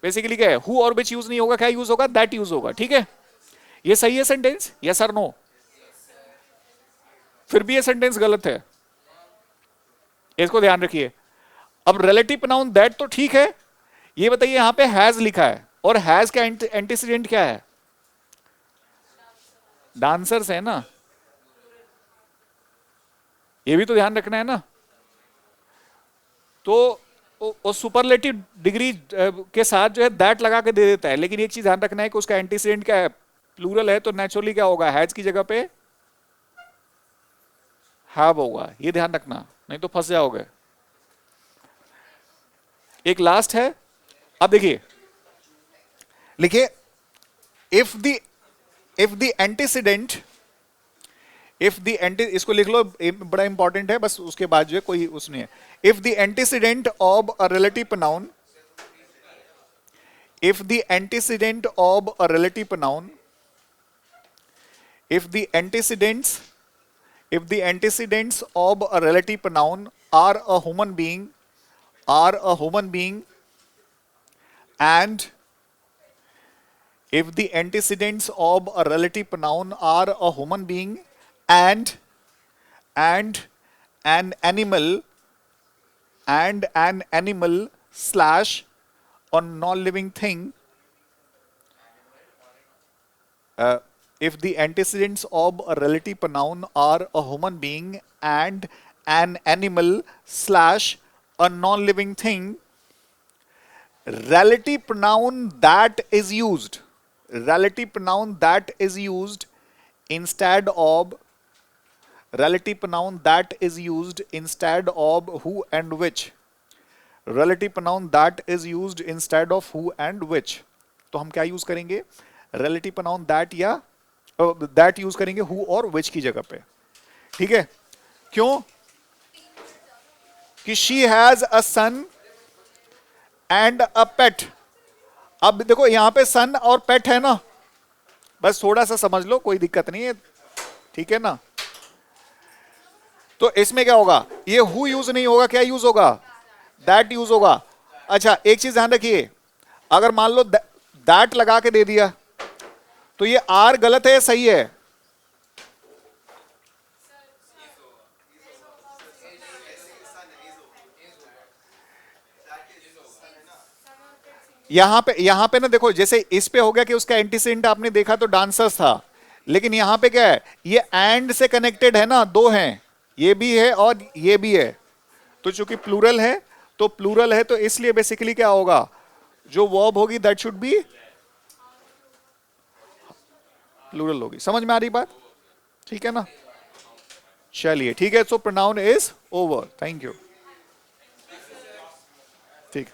बेसिकली क्या है, हु और विच यूज नहीं होगा, क्या यूज होगा? दैट यूज होगा. ठीक है. ये सही है सेंटेंस? यस और नो? फिर भी ये सेंटेंस गलत है, इसको ध्यान रखिए. अब रिलेटिव प्रोनाउन दैट तो ठीक है, ये बताइए यहां पे हैज लिखा है, और हैज का एंटीसीडेंट क्या है? डांसर्स है ना, ये भी तो ध्यान रखना है ना. तो सुपरलेटिव डिग्री के साथ जो है दैट लगा के दे देता है, लेकिन एक चीज ध्यान रखना है कि उसका एंटीसीडेंट क्या है? प्लूरल है, तो नेचुरली क्या होगा? हैज की जगह पे हैव होगा. ये ध्यान रखना, नहीं तो फंस जाओगे. एक लास्ट है. अब देखिए लिखिए, इफ द एंटीसीडेंट, इसको लिख लो, बड़ा इंपॉर्टेंट है, बस उसके बाद जो है कोई उसने है. If the antecedent of a relative pronoun, if the antecedents if the antecedents of a relative pronoun are a human being, and if the antecedents of a relative pronoun are a human being and an animal slash a non-living thing, if the antecedents of a relative pronoun are a human being and an animal slash a non-living thing, relative pronoun that is used instead of who and which, relative pronoun that is used instead of who and which, तो हम क्या यूज करेंगे, relative pronoun that या that यूज करेंगे who और which की जगह पे. ठीक है, क्यों कि she has a son and a pet. अब देखो यहां पे सन और पेट है ना, बस थोड़ा सा समझ लो, कोई दिक्कत नहीं है, ठीक है ना. तो इसमें क्या होगा, ये हु यूज नहीं होगा, क्या यूज होगा, दैट यूज होगा. अच्छा एक चीज ध्यान रखिए, अगर मान लो दैट लगा के दे दिया तो ये आर गलत है या सही है, यहां पे ना देखो, जैसे इस पे हो गया कि उसका एंटीसेडेंट आपने देखा तो डांसर्स था, लेकिन यहां पे क्या है, ये एंड से कनेक्टेड है ना, दो हैं, ये भी है और ये भी है, तो चूंकि प्लूरल है तो इसलिए बेसिकली क्या होगा, जो वर्ब होगी दैट शुड बी प्लूरल होगी. समझ में आ रही बात, ठीक है ना. चलिए ठीक है, so pronoun is over. Thank you. ठीक.